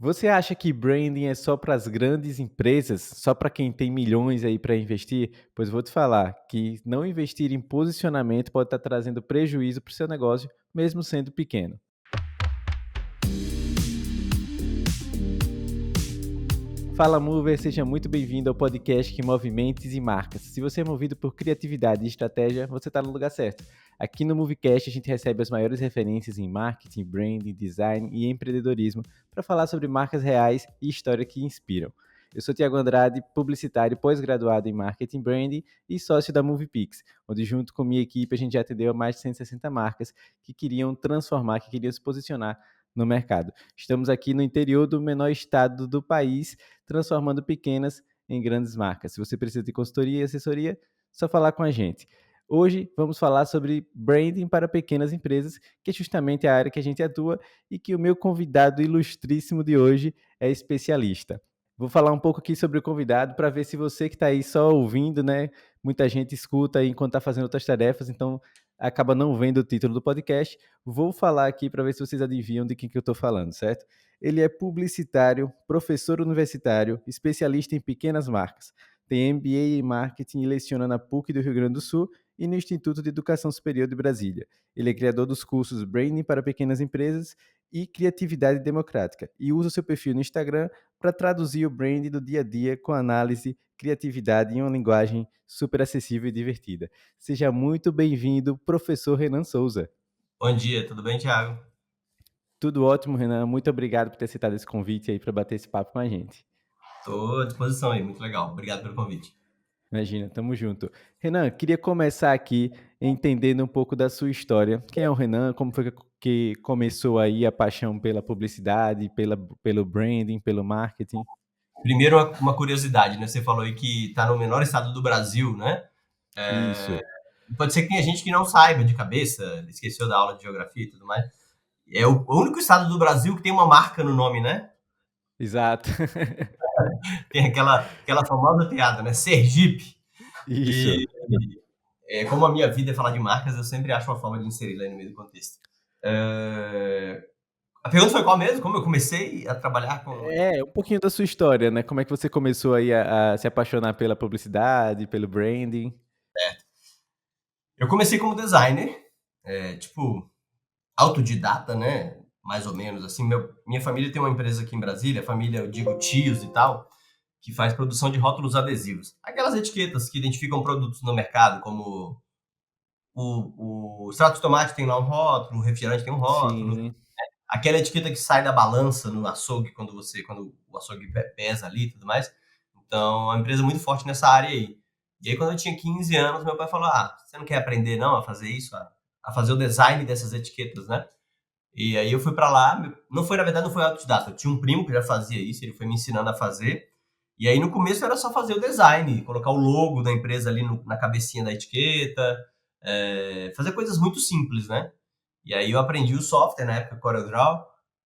Você acha que branding é só para as grandes empresas, só para quem tem milhões aí para investir? Pois vou te falar que não investir em posicionamento pode estar trazendo prejuízo para o seu negócio, mesmo sendo pequeno. Fala Mover, seja muito bem-vindo ao podcast que move mentes e marcas. Se você é movido por criatividade e estratégia, você está no lugar certo. Aqui no Movecast a gente recebe as maiores referências em marketing, branding, design e empreendedorismo para falar sobre marcas reais e história que inspiram. Eu sou Tiago Andrade, publicitário pós-graduado em marketing branding e sócio da MoviePix, onde junto com minha equipe a gente já atendeu a mais de 160 marcas que queriam transformar, que queriam se posicionar no mercado. Estamos aqui no interior do menor estado do país, transformando pequenas em grandes marcas. Se você precisa de consultoria e assessoria, só falar com a gente. Hoje vamos falar sobre branding para pequenas empresas, que é justamente a área que a gente atua e que o meu convidado ilustríssimo de hoje é especialista. Vou falar um pouco aqui sobre o convidado para ver se você que está aí só ouvindo, né? Muita gente escuta aí enquanto está fazendo outras tarefas, então acaba não vendo o título do podcast. Vou falar aqui para ver se vocês adivinham de quem que eu estou falando, certo? Ele é publicitário, professor universitário, especialista em pequenas marcas. Tem MBA em marketing e leciona na PUC do Rio Grande do Sul e no Instituto de Educação Superior de Brasília. Ele é criador dos cursos Branding para Pequenas Empresas e Criatividade Democrática e usa seu perfil no Instagram para traduzir o branding do dia a dia com análise, criatividade em uma linguagem super acessível e divertida. Seja muito bem-vindo, professor Renan Souza. Bom dia, tudo bem, Thiago? Tudo ótimo, Renan. Muito obrigado por ter aceitado esse convite aí para bater esse papo com a gente. Estou à disposição aí, muito legal. Obrigado pelo convite. Imagina, tamo junto. Renan, queria começar aqui entendendo um pouco da sua história. Quem é o Renan? Como foi que começou aí a paixão pela publicidade, pelo branding, pelo marketing? Primeiro, uma curiosidade, né? Você falou aí que está no menor estado do Brasil, né? Isso, Pode ser que tenha gente que não saiba de cabeça, esqueceu da aula de geografia e tudo mais. É o único estado do Brasil que tem uma marca no nome, né? exato. Tem aquela famosa piada, né? Sergipe. Isso. E como a minha vida é falar de marcas, eu sempre acho uma forma de inserir lá no meio do contexto. A pergunta foi qual mesmo? Como eu comecei a trabalhar com... É, um pouquinho da sua história, né? Como é que você começou aí a se apaixonar pela publicidade, pelo branding? Eu comecei como designer, tipo, autodidata, né? Mais ou menos, assim. Minha família tem uma empresa aqui em Brasília, família, eu digo tios e tal, que faz produção de rótulos adesivos. Aquelas etiquetas que identificam produtos no mercado, como o extrato de tomate tem lá um rótulo, o refrigerante tem um rótulo. Sim, Aquela etiqueta que sai da balança no açougue, quando o açougue pesa ali e tudo mais. Então, é uma empresa muito forte nessa área aí. E aí, quando eu tinha 15 anos, meu pai falou: Ah, você não quer aprender não a fazer isso? A fazer o design dessas etiquetas, né? E aí eu fui pra lá, não foi, na verdade, não foi autodidata. Eu tinha um primo que já fazia isso, ele foi me ensinando a fazer. E aí, no começo, era só fazer o design, colocar o logo da empresa ali na cabecinha da etiqueta, fazer coisas muito simples, né? E aí eu aprendi o software, na época, CorelDRAW,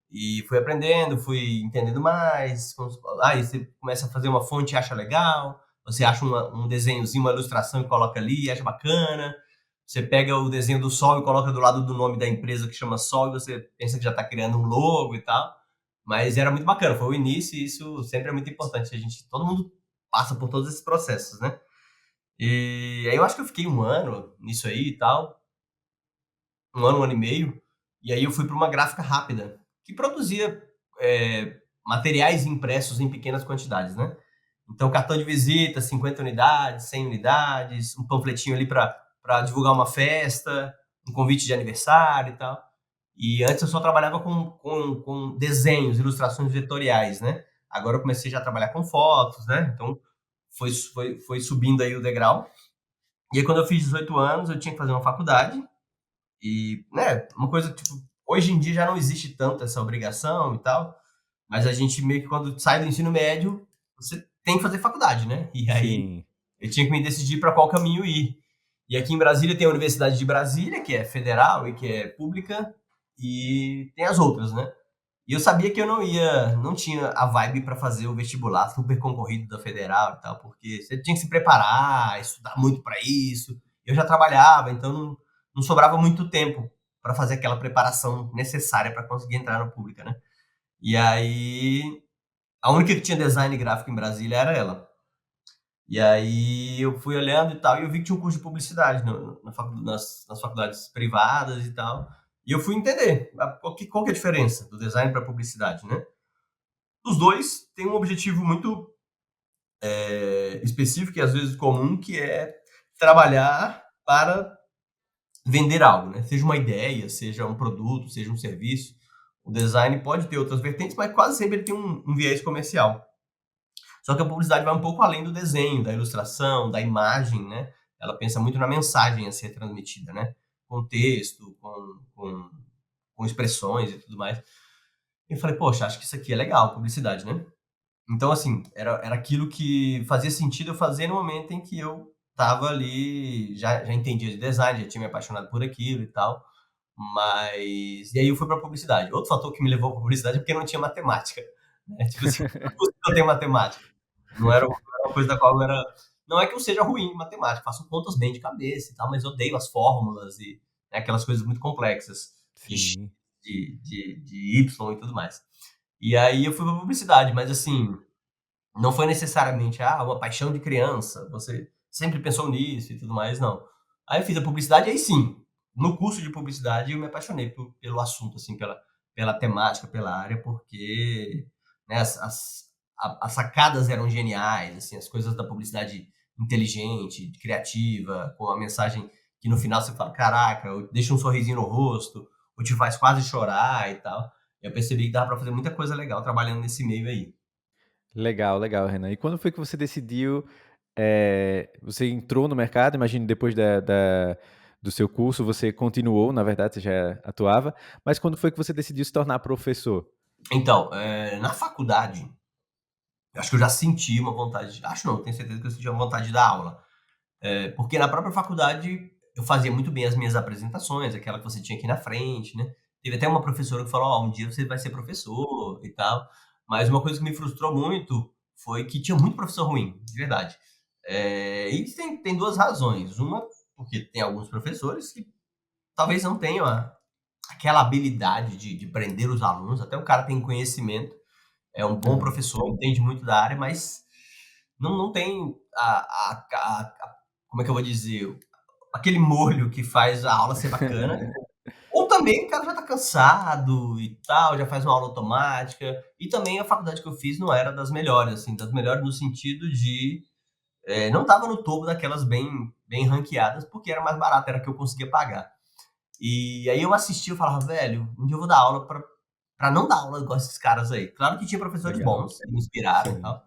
e fui aprendendo, fui entendendo mais. Aí você começa a fazer uma fonte e acha legal, você acha um desenhozinho, uma ilustração e coloca ali, acha bacana. Você pega o desenho do sol e coloca do lado do nome da empresa que chama Sol, e você pensa que já está criando um logo e tal. Mas era muito bacana, foi o início, e isso sempre é muito importante. Todo mundo passa por todos esses processos, né? E aí eu acho que eu fiquei um ano nisso aí e tal, um ano e meio, e aí eu fui para uma gráfica rápida, que produzia materiais impressos em pequenas quantidades, né? Então, cartão de visita, 50 unidades, 100 unidades, um panfletinho ali para divulgar uma festa, um convite de aniversário e tal. E antes eu só trabalhava com desenhos, ilustrações vetoriais, né? Agora eu comecei já a trabalhar com fotos, né? Então, foi subindo aí o degrau. E aí, quando eu fiz 18 anos, eu tinha que fazer uma faculdade. E, né, uma coisa, tipo, hoje em dia já não existe tanto essa obrigação e tal, mas a gente meio que quando sai do ensino médio, você tem que fazer faculdade, né? E aí sim. eu tinha que me decidir para qual caminho ir. E aqui em Brasília tem a Universidade de Brasília, que é federal e que é pública, e tem as outras, né? E eu sabia que eu não tinha a vibe para fazer o vestibular super concorrido da federal e tal, porque você tinha que se preparar, estudar muito para isso. Eu já trabalhava, então não sobrava muito tempo para fazer aquela preparação necessária para conseguir entrar na pública, né? E aí, a única que tinha design gráfico em Brasília era ela. E aí eu fui olhando e tal, e eu vi que tinha um curso de publicidade nas faculdades privadas e tal. E eu fui entender qual que é a diferença do design para publicidade, né? Os dois têm um objetivo muito específico e às vezes comum, que é trabalhar para vender algo, né? Seja uma ideia, seja um produto, seja um serviço. O design pode ter outras vertentes, mas quase sempre ele tem um viés comercial. Só que a publicidade vai um pouco além do desenho, da ilustração, da imagem, né? Ela pensa muito na mensagem a ser transmitida, né? Com texto, com expressões e tudo mais. E eu falei, poxa, acho que isso aqui é legal, publicidade, né? Então, assim, era aquilo que fazia sentido eu fazer no momento em que eu tava ali, já entendia de design, já tinha me apaixonado por aquilo e tal. Mas. E aí eu fui pra publicidade. Outro fator que me levou pra publicidade é porque não tinha matemática. Né? Tipo assim, não é possível eu ter matemática. Não era uma coisa da qual eu era. Não é que eu seja ruim em matemática, faço contas bem de cabeça e tal, mas eu odeio as fórmulas e né, aquelas coisas muito complexas de X, Sim. de Y e tudo mais. E aí eu fui pra publicidade, mas assim, não foi necessariamente uma paixão de criança, você sempre pensou nisso e tudo mais, não. Aí eu fiz a publicidade, aí sim, no curso de publicidade eu me apaixonei pelo assunto, assim, pela temática, pela área, porque né, as sacadas eram geniais, assim, as coisas da publicidade inteligente, criativa, com a mensagem que no final você fala, caraca, deixa um sorrisinho no rosto, ou te faz quase chorar e tal. Eu percebi que dava para fazer muita coisa legal trabalhando nesse meio aí. Legal, legal, Renan. E quando foi que você decidiu, você entrou no mercado, imagino depois do seu curso, você continuou, na verdade, você já atuava, mas quando foi que você decidiu se tornar professor? Então, na faculdade, eu acho que eu já senti uma vontade, acho não, tenho certeza que eu senti uma vontade de dar aula. Porque na própria faculdade eu fazia muito bem as minhas apresentações, aquela que você tinha aqui na frente, né? Teve até uma professora que falou: Ó, um dia você vai ser professor e tal. Mas uma coisa que me frustrou muito foi que tinha muito professor ruim, de verdade. E tem duas razões. Uma, porque tem alguns professores que talvez não tenham aquela habilidade de prender os alunos, até o cara tem conhecimento, é um bom Aham. professor, entende muito da área, mas não tem como é que eu vou dizer, aquele molho que faz a aula ser bacana. Ou também o cara já tá cansado e tal, já faz uma aula automática. E também a faculdade que eu fiz não era das melhores, assim, das melhores no sentido de não tava no topo daquelas bem ranqueadas, porque era mais barato, era que eu conseguia pagar. E aí eu assistia e falava, velho, um dia eu vou dar aula pra não dar aula igual esses caras aí. Claro que tinha professores Legal. bons, que me inspiraram e Sim. tal,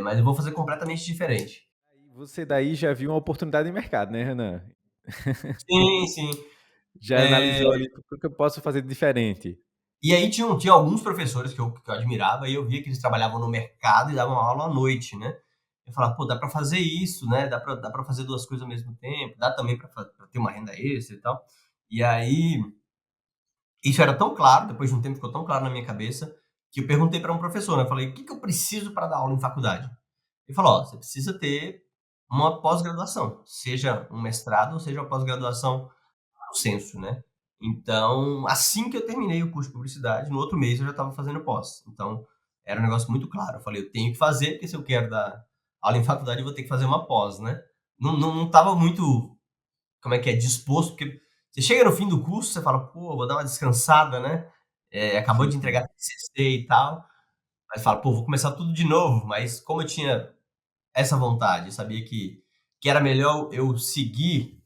mas eu vou fazer completamente diferente. Aí você daí já viu uma oportunidade de mercado, né, Renan? Sim, sim. Já É, analisou ali o que eu posso fazer de diferente. e aí tinha alguns professores que eu admirava e eu via que eles trabalhavam no mercado e davam aula à noite, né? Eu falava, pô, dá pra fazer isso, né? Dá pra fazer duas coisas ao mesmo tempo, dá também pra ter uma renda extra e tal. E aí, isso era tão claro, depois de um tempo ficou tão claro na minha cabeça, que eu perguntei para um professor, né? Eu falei, o que que eu preciso para dar aula em faculdade? Ele falou, ó, você precisa ter uma pós-graduação, seja um mestrado ou seja uma pós-graduação no senso, né? Então, assim que eu terminei o curso de publicidade, no outro mês eu já estava fazendo pós. Então, era um negócio muito claro. Eu falei, eu tenho que fazer, porque se eu quero dar aula em faculdade, eu vou ter que fazer uma pós, né? Não tava muito, como é que é, disposto, porque você chega no fim do curso, você fala, pô, vou dar uma descansada, né? Acabou Sim, de sim. entregar TCC e tal. Aí fala, pô, vou começar tudo de novo. Mas como eu tinha essa vontade, eu sabia que era melhor eu seguir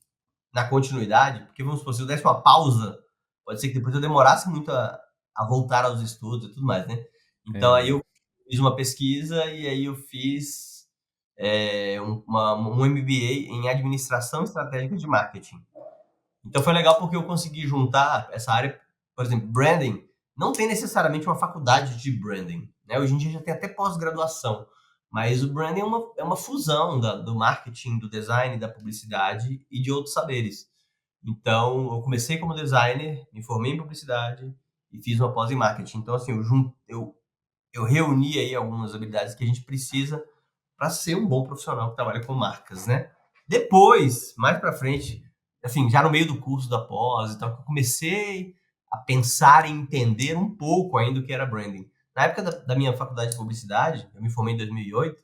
na continuidade, porque vamos supor, se eu desse uma pausa, pode ser que depois eu demorasse muito a voltar aos estudos e tudo mais, né? Então aí Entendi. eu fiz uma pesquisa e aí eu fiz um MBA em Administração Estratégica de Marketing. Então foi legal porque eu consegui juntar essa área, por exemplo, branding, não tem necessariamente uma faculdade de branding, né? Hoje em dia já tem até pós-graduação, mas o branding é uma fusão do marketing, do design, da publicidade e de outros saberes. Então, eu comecei como designer, me formei em publicidade e fiz uma pós em marketing. Então, assim, eu reuni aí algumas habilidades que a gente precisa para ser um bom profissional que trabalha com marcas, né? Depois, mais para frente, assim, já no meio do curso da pós e tal, eu comecei a pensar e entender um pouco ainda o que era branding. Na época da minha faculdade de publicidade, eu me formei em 2008,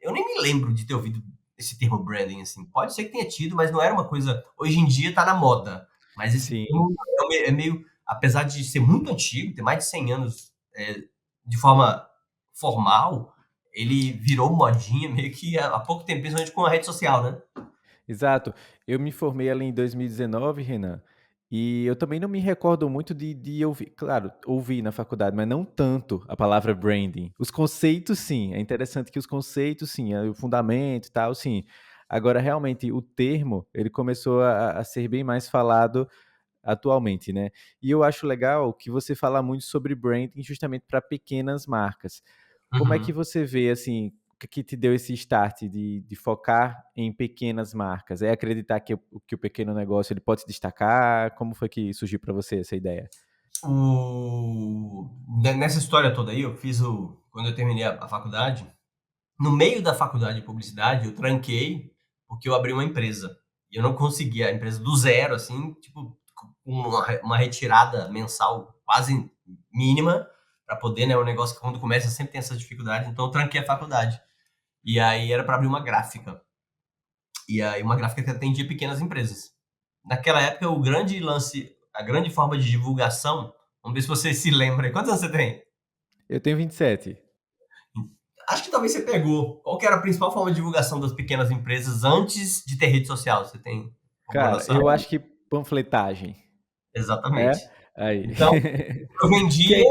eu nem me lembro de ter ouvido esse termo branding, assim. Pode ser que tenha tido, mas não era uma coisa. Hoje em dia tá na moda. Mas esse Sim. termo é meio. Apesar de ser muito antigo, ter mais de 100 anos de forma formal, ele virou modinha meio que há pouco tempo, principalmente com a rede social, né? Exato. Eu me formei ali em 2019, Renan, e eu também não me recordo muito de ouvir, claro, ouvi na faculdade, mas não tanto a palavra branding. Os conceitos, sim. É interessante que os conceitos, sim, o fundamento e tal, sim. Agora, realmente, o termo, ele começou a ser bem mais falado atualmente, né? E eu acho legal que você fala muito sobre branding justamente para pequenas marcas. Como é que Uhum. você vê, assim, o que te deu esse start de focar em pequenas marcas? É acreditar que o pequeno negócio ele pode se destacar? Como foi que surgiu para você essa ideia? Nessa história toda aí, quando eu terminei a faculdade, no meio da faculdade de publicidade, eu tranquei porque eu abri uma empresa. E eu não conseguia, a empresa do zero, assim, tipo, com uma retirada mensal quase mínima, para poder, né? Um negócio que quando começa sempre tem essas dificuldades. Então eu tranquei a faculdade. E aí era para abrir uma gráfica. E aí uma gráfica que atendia pequenas empresas. Naquela época, o grande lance, a grande forma de divulgação, vamos ver se você se lembra. Quantos anos você tem? Eu tenho 27. Acho que talvez você pegou. Qual que era a principal forma de divulgação das pequenas empresas antes de ter rede social? Você tem alguma Cara, noção? eu acho que panfletagem. É? Exatamente. Aí. Então, eu vendia,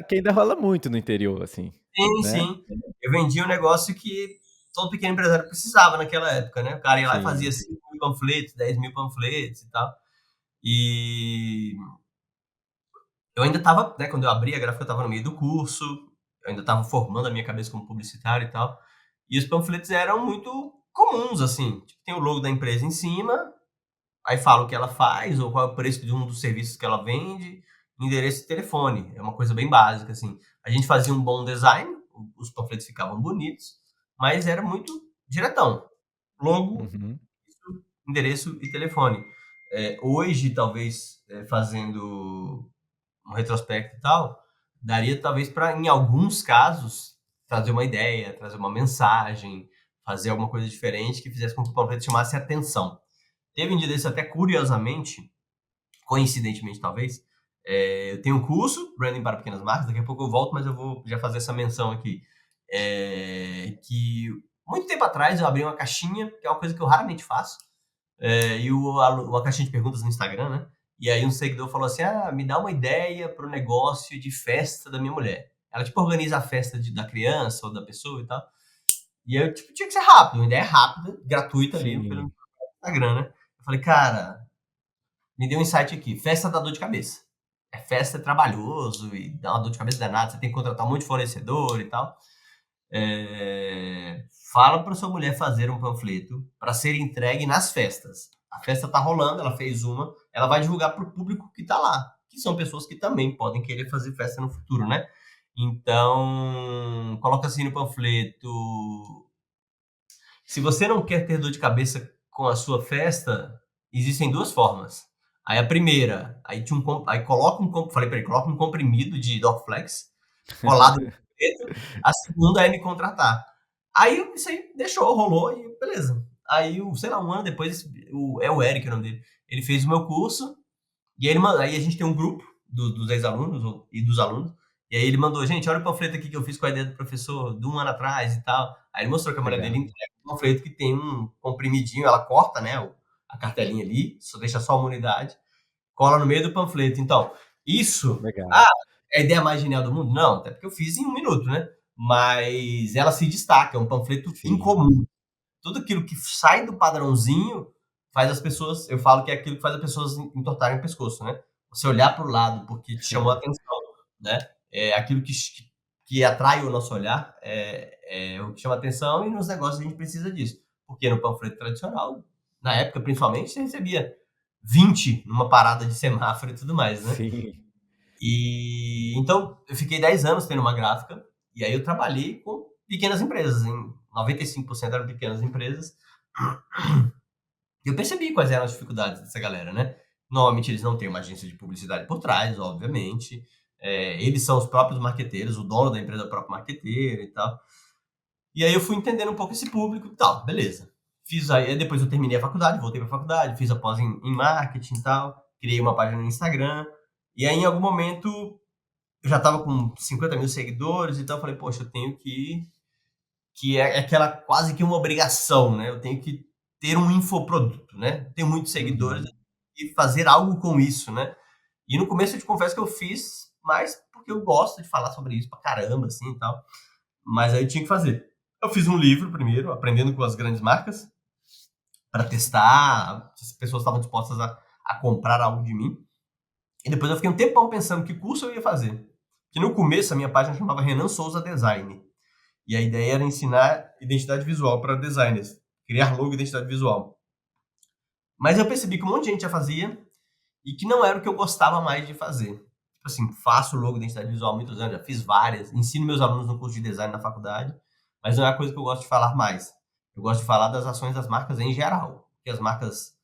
Que ainda rola muito no interior, assim, sim, né? sim. Eu vendia um negócio que todo pequeno empresário precisava naquela época, né? O cara ia lá e fazia Sim. 5.000 panfletos, 10.000 panfletos e tal. E eu ainda estava, né, quando eu abri a gráfica, eu estava no meio do curso, eu ainda estava formando a minha cabeça como publicitário e tal. E os panfletos eram muito comuns, assim. Tipo, tem o logo da empresa em cima, aí fala o que ela faz, ou qual é o preço de um dos serviços que ela vende, endereço e telefone. É uma coisa bem básica, assim. A gente fazia um bom design, os panfletos ficavam bonitos, mas era muito diretão. Logo, Uhum. endereço e telefone. Hoje, talvez, fazendo um retrospecto e tal, daria talvez para, em alguns casos, trazer uma ideia, trazer uma mensagem, fazer alguma coisa diferente que fizesse com que o panfleto chamasse atenção. Teve um dia desse, até curiosamente, coincidentemente talvez, eu tenho um curso, Branding para Pequenas Marcas, daqui a pouco eu volto, mas eu vou já fazer essa menção aqui. Que muito tempo atrás eu abri uma caixinha, que é uma coisa que eu raramente faço, e uma caixinha de perguntas no Instagram, né? E aí um seguidor falou assim: me dá uma ideia para o negócio de festa da minha mulher. Ela, tipo, organiza a festa da criança ou da pessoa e tal. E eu, tipo, tinha que ser rápido, uma ideia rápida, gratuita ali pelo Sim. Instagram, né? Eu falei, cara, me deu um insight aqui. Festa dá dor de cabeça. Festa é trabalhoso e dá uma dor de cabeça danada. Você tem que contratar um monte de fornecedor e tal. Fala para sua mulher fazer um panfleto para ser entregue nas festas. A festa tá rolando, ela fez uma, ela vai divulgar para o público que tá lá, que são pessoas que também podem querer fazer festa no futuro, né? Então, coloca assim no panfleto: se você não quer ter dor de cabeça com a sua festa, existem duas formas. Aí a primeira, aí coloca falei para ele, coloca um comprimido de Dorflex colado no panfleto. A segunda é me contratar. Aí isso aí deixou, rolou e beleza. Aí, sei lá, um ano depois, é o Eric o nome dele. Ele fez o meu curso e aí a gente tem um grupo dos ex-alunos e dos alunos. E aí ele mandou, gente, olha o panfleto aqui que eu fiz com a ideia do professor de um ano atrás e tal. Aí ele mostrou que a mulher dele Legal. entrega um panfleto que tem um comprimidinho, ela corta, né, a cartelinha ali, só deixa só uma unidade, cola no meio do panfleto. Então, isso, Legal. é a ideia mais genial do mundo? Não, até porque eu fiz em um minuto, né? Mas ela se destaca, é um panfleto Sim. incomum. Tudo aquilo que sai do padrãozinho faz as pessoas, eu falo que é aquilo que faz as pessoas entortarem o pescoço, né? Você olhar para o lado porque te chamou a atenção, né? É aquilo que atrai o nosso olhar, é o que chama atenção, e nos negócios a gente precisa disso. Porque no panfleto tradicional, na época principalmente, você recebia 20 numa parada de semáforo e tudo mais, né? Sim. E então eu fiquei 10 anos tendo uma gráfica, e aí eu trabalhei com pequenas empresas, em 95% eram pequenas empresas. E eu percebi quais eram as dificuldades dessa galera, né? Normalmente eles não têm uma agência de publicidade por trás, obviamente. Eles são os próprios marqueteiros, o dono da empresa é o próprio marqueteiro e tal. E aí eu fui entendendo um pouco esse público e tal, beleza. Fiz aí, depois eu terminei a faculdade, voltei pra faculdade, fiz a pós em marketing e tal, criei uma página no Instagram. E aí, em algum momento, eu já tava com 50 mil seguidores e tal, eu falei, poxa, eu tenho que é aquela quase que uma obrigação, né? Eu tenho que ter um infoproduto, né? Tenho muitos seguidores Uhum. e fazer algo com isso, né? E no começo eu te confesso que eu fiz mais porque eu gosto de falar sobre isso pra caramba, assim e tal. Mas aí eu tinha que fazer. Eu fiz um livro primeiro, aprendendo com as grandes marcas, para testar se as pessoas estavam dispostas a comprar algo de mim. E depois eu fiquei um tempão pensando que curso eu ia fazer. Que no começo a minha página chamava Renan Souza Design. E a ideia era ensinar identidade visual para designers, criar logo e identidade visual. Mas eu percebi que um monte de gente já fazia e que não era o que eu gostava mais de fazer. Tipo assim, faço logo de identidade visual há muitos anos, já fiz várias, ensino meus alunos no curso de design na faculdade, mas não é a coisa que eu gosto de falar mais. Eu gosto de falar das ações das marcas em geral, que as marcas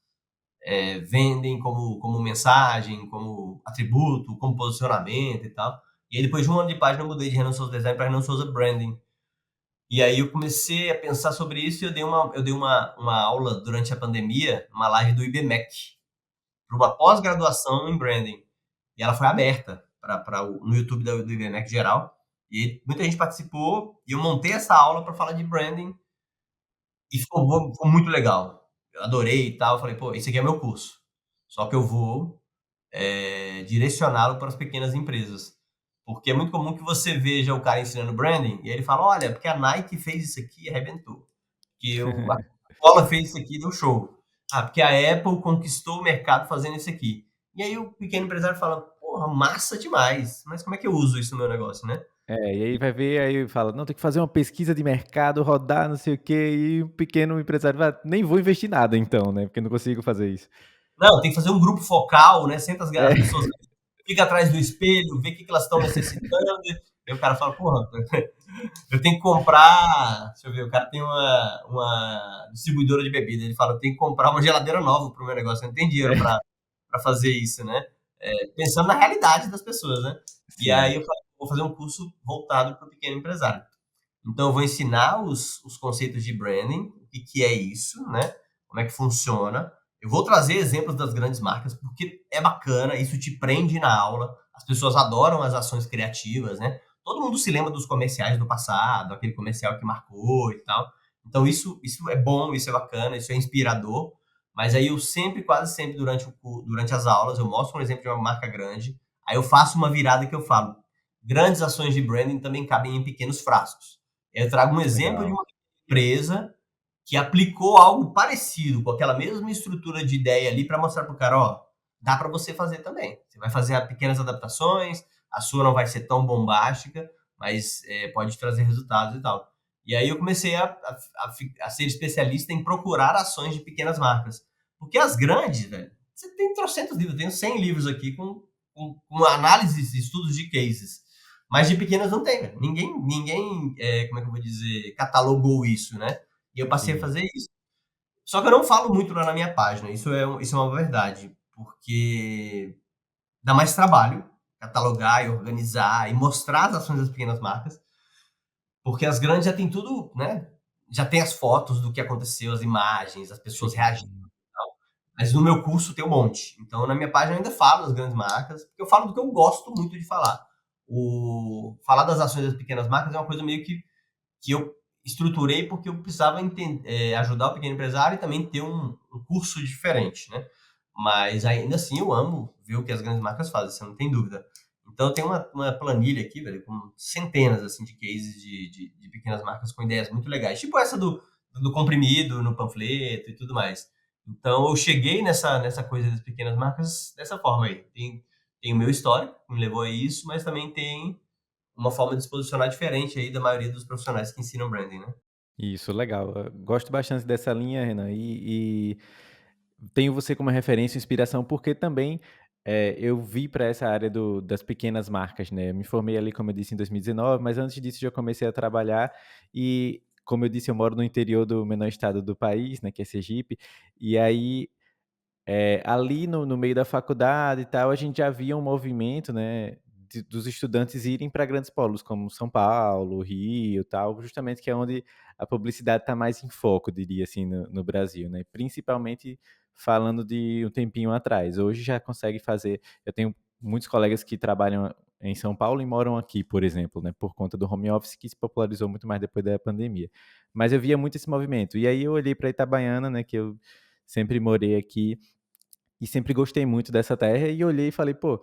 vendem como mensagem, como atributo, como posicionamento e tal. E aí depois de um ano de página eu mudei de Renan Souza Design para Renan Souza Branding. E aí eu comecei a pensar sobre isso e eu dei uma aula durante a pandemia, uma live do IBMEC, para uma pós-graduação em branding. E ela foi aberta no YouTube do IBMEC geral. E muita gente participou e eu montei essa aula para falar de branding e ficou muito legal. Eu adorei e tal. Eu falei, pô, esse aqui é meu curso. Só que eu vou direcioná-lo para as pequenas empresas. Porque é muito comum que você veja o cara ensinando branding e ele fala, olha, porque a Nike fez isso aqui e arrebentou. Que a Coca-Cola fez isso aqui e deu show. Ah, porque a Apple conquistou o mercado fazendo isso aqui. E aí o pequeno empresário fala, porra, massa demais, mas como é que eu uso isso no meu negócio, né? E aí vai ver, aí fala, não, tem que fazer uma pesquisa de mercado, rodar, não sei o quê, e o pequeno empresário vai, nem vou investir nada então, né, porque não consigo fazer isso. Não, tem que fazer um grupo focal, né? Senta as É. pessoas, fica atrás do espelho, vê o que elas estão necessitando. E o cara fala, porra, eu tenho que comprar. Deixa eu ver, o cara tem uma distribuidora de bebida. Ele fala, eu tenho que comprar uma geladeira nova pro meu negócio. Eu não tenho dinheiro para fazer isso, né? Pensando na realidade das pessoas, né? E aí Sim. eu falei, vou fazer um curso voltado para o pequeno empresário. Então eu vou ensinar os conceitos de branding, o que é isso, né? Como é que funciona. Eu vou trazer exemplos das grandes marcas, porque é bacana, isso te prende na aula. As pessoas adoram as ações criativas, né? Todo mundo se lembra dos comerciais do passado, aquele comercial que marcou e tal. Então isso é bom, isso é bacana, isso é inspirador. Mas aí eu sempre, quase sempre, durante as aulas, eu mostro um exemplo de uma marca grande. Aí eu faço uma virada que eu falo: grandes ações de branding também cabem em pequenos frascos. Eu trago um exemplo de Legal. uma empresa que aplicou algo parecido, com aquela mesma estrutura de ideia ali, para mostrar para o cara: ó, dá para você fazer também. Você vai fazer pequenas adaptações, a sua não vai ser tão bombástica, mas pode trazer resultados e tal. E aí eu comecei a ser especialista em procurar ações de pequenas marcas. Porque as grandes, velho, você tem trocentos livros, eu tenho 100 livros aqui com análises, estudos de cases. Mas de pequenas não tem, velho. Ninguém como é que eu vou dizer, catalogou isso, né? E eu passei a Sim. fazer isso. Só que eu não falo muito lá na minha página, isso é uma verdade, porque dá mais trabalho catalogar e organizar e mostrar as ações das pequenas marcas, porque as grandes já tem tudo, né? Já tem as fotos do que aconteceu, as imagens, as pessoas reagindo Sim. e tal. Mas no meu curso tem um monte. Então, na minha página eu ainda falo das grandes marcas, porque eu falo do que eu gosto muito de falar. Falar das ações das pequenas marcas é uma coisa meio que eu estruturei porque eu precisava ajudar o pequeno empresário e também ter um curso diferente, né? Mas ainda assim eu amo ver o que as grandes marcas fazem, você não tem dúvida. Então eu tenho uma planilha aqui, velho, com centenas assim, de cases de pequenas marcas com ideias muito legais. Tipo essa do comprimido no panfleto e tudo mais. Então eu cheguei nessa coisa das pequenas marcas dessa forma aí. Tem o meu histórico, que me levou a isso, mas também tem uma forma de se posicionar diferente aí da maioria dos profissionais que ensinam branding, né? Isso, legal. Eu gosto bastante dessa linha, Renan, e tenho você como referência e inspiração, porque também, eu vi para essa área das pequenas marcas, né. Eu me formei ali, como eu disse, em 2019, mas antes disso já comecei a trabalhar e, como eu disse, eu moro no interior do menor estado do país, né, que é Sergipe, e aí Ali no meio da faculdade e tal, a gente já via um movimento, né, dos estudantes irem para grandes polos, como São Paulo, Rio e tal, justamente que é onde a publicidade está mais em foco, diria assim, no Brasil, né? Principalmente falando de um tempinho atrás. Hoje já consegue fazer. Eu tenho muitos colegas que trabalham em São Paulo e moram aqui, por exemplo, né, por conta do home office que se popularizou muito mais depois da pandemia. Mas eu via muito esse movimento. E aí eu olhei para Itabaiana, né, que eu sempre morei aqui e sempre gostei muito dessa terra e olhei e falei, pô,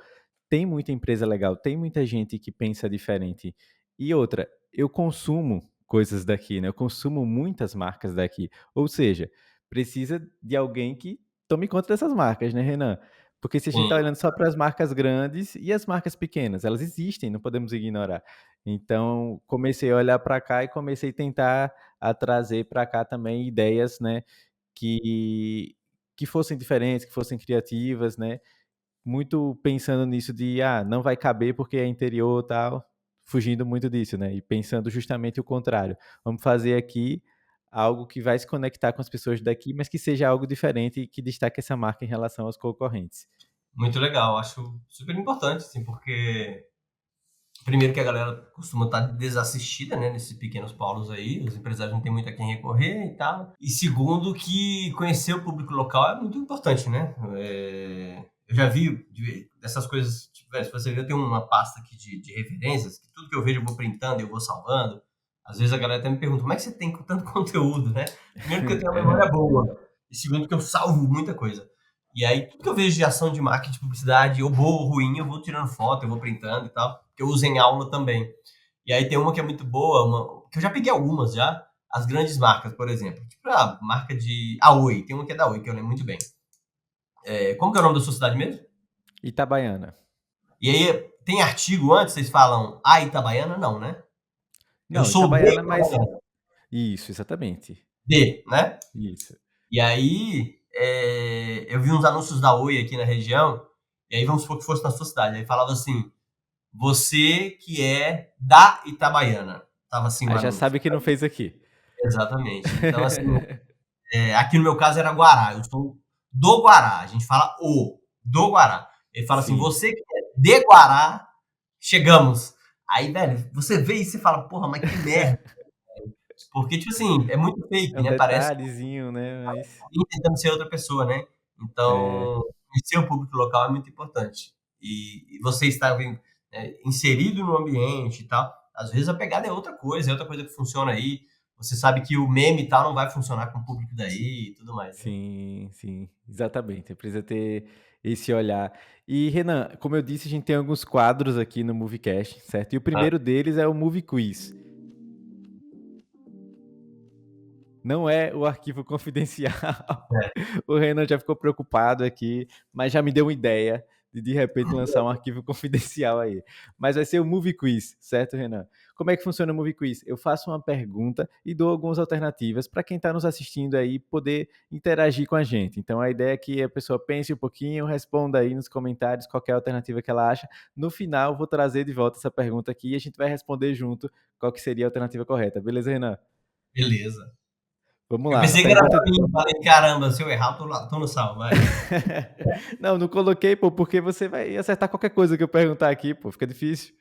tem muita empresa legal, tem muita gente que pensa diferente. E outra, eu consumo coisas daqui, né? Eu consumo muitas marcas daqui. Ou seja, precisa de alguém que tome conta dessas marcas, né, Renan? Porque se a gente está Sim, olhando só para as marcas grandes e as marcas pequenas, elas existem, não podemos ignorar. Então, comecei a olhar para cá e comecei a tentar a trazer para cá também ideias, né, que que fossem diferentes, que fossem criativas, né? Muito pensando nisso de, não vai caber porque é interior, tal, fugindo muito disso, né? E pensando justamente o contrário. Vamos fazer aqui algo que vai se conectar com as pessoas daqui, mas que seja algo diferente e que destaque essa marca em relação aos concorrentes. muito legal. Acho super importante, assim, porque primeiro que a galera costuma estar desassistida, né, nesses pequenos polos aí, os empresários não têm muito a quem recorrer e tal. E segundo que conhecer o público local é muito importante, né? Eu já vi dessas coisas, tipo, se você ver, eu tenho uma pasta aqui de referências, que tudo que eu vejo eu vou printando, eu vou salvando. Às vezes a galera até me pergunta, como é que você tem com tanto conteúdo, né? Primeiro que eu tenho uma memória Aham. boa, e segundo que eu salvo muita coisa. E aí, tudo que eu vejo de ação de marketing, de publicidade, ou boa ou ruim, eu vou tirando foto, eu vou printando e tal, que eu uso em aula também. E aí tem uma que é muito boa, que eu já peguei algumas já, as grandes marcas, por exemplo. Tipo a marca de a Oi, tem uma que é da Oi, que eu lembro muito bem. Como que é o nome da sua cidade mesmo? Itabaiana. E aí, tem artigo antes, vocês falam a Itabaiana? Não, né? Eu Não, sou de Itabaiana, mas Itabaiana. isso, exatamente. De, né? Isso. E aí, eu vi uns anúncios da Oi aqui na região, e aí vamos supor que fosse na sua cidade. Aí falava assim, você que é da Itabaiana. Tava assim o Aí já anúncio. sabe que não fez aqui. Exatamente. Então, assim, aqui no meu caso era Guará. Eu sou do Guará. A gente fala do Guará. Ele fala assim, Sim. você que é de Guará, chegamos. Aí, velho, você vê isso e fala, porra, mas que merda. Porque, tipo assim, é muito É fake, um né? Parece detalhezinho, né? Mas. alguém tentando ser outra pessoa, né? É, Então, conhecer o público local é muito importante. E você estar inserido no ambiente e tal, às vezes a pegada é outra coisa que funciona aí. Você sabe que o meme e tal não vai funcionar com o público daí e tudo mais, né? sim, sim, exatamente. Precisa ter esse olhar. E, Renan, como eu disse, a gente tem alguns quadros aqui no Moviecast, certo? E o Ah, primeiro deles é o Movie Quiz. Não é o arquivo confidencial. é. O Renan já ficou preocupado aqui, mas já me deu uma ideia de repente lançar um arquivo confidencial aí. Mas vai ser o Movie Quiz, certo, Renan? Como é que funciona o Movie Quiz? Eu faço uma pergunta e dou algumas alternativas para quem está nos assistindo aí poder interagir com a gente. Então a ideia é que a pessoa pense um pouquinho, responda aí nos comentários qualquer alternativa que ela acha. No final, vou trazer de volta essa pergunta aqui e a gente vai responder junto qual que seria a alternativa correta. Beleza, Renan? Beleza. Vamos Eu lá. A pensei que era pergunta. pra mim. Falei, caramba, se eu errar, tô, lá, tô no sal, vai. Não, não coloquei, pô, porque você vai acertar qualquer coisa que eu perguntar aqui, pô, fica difícil.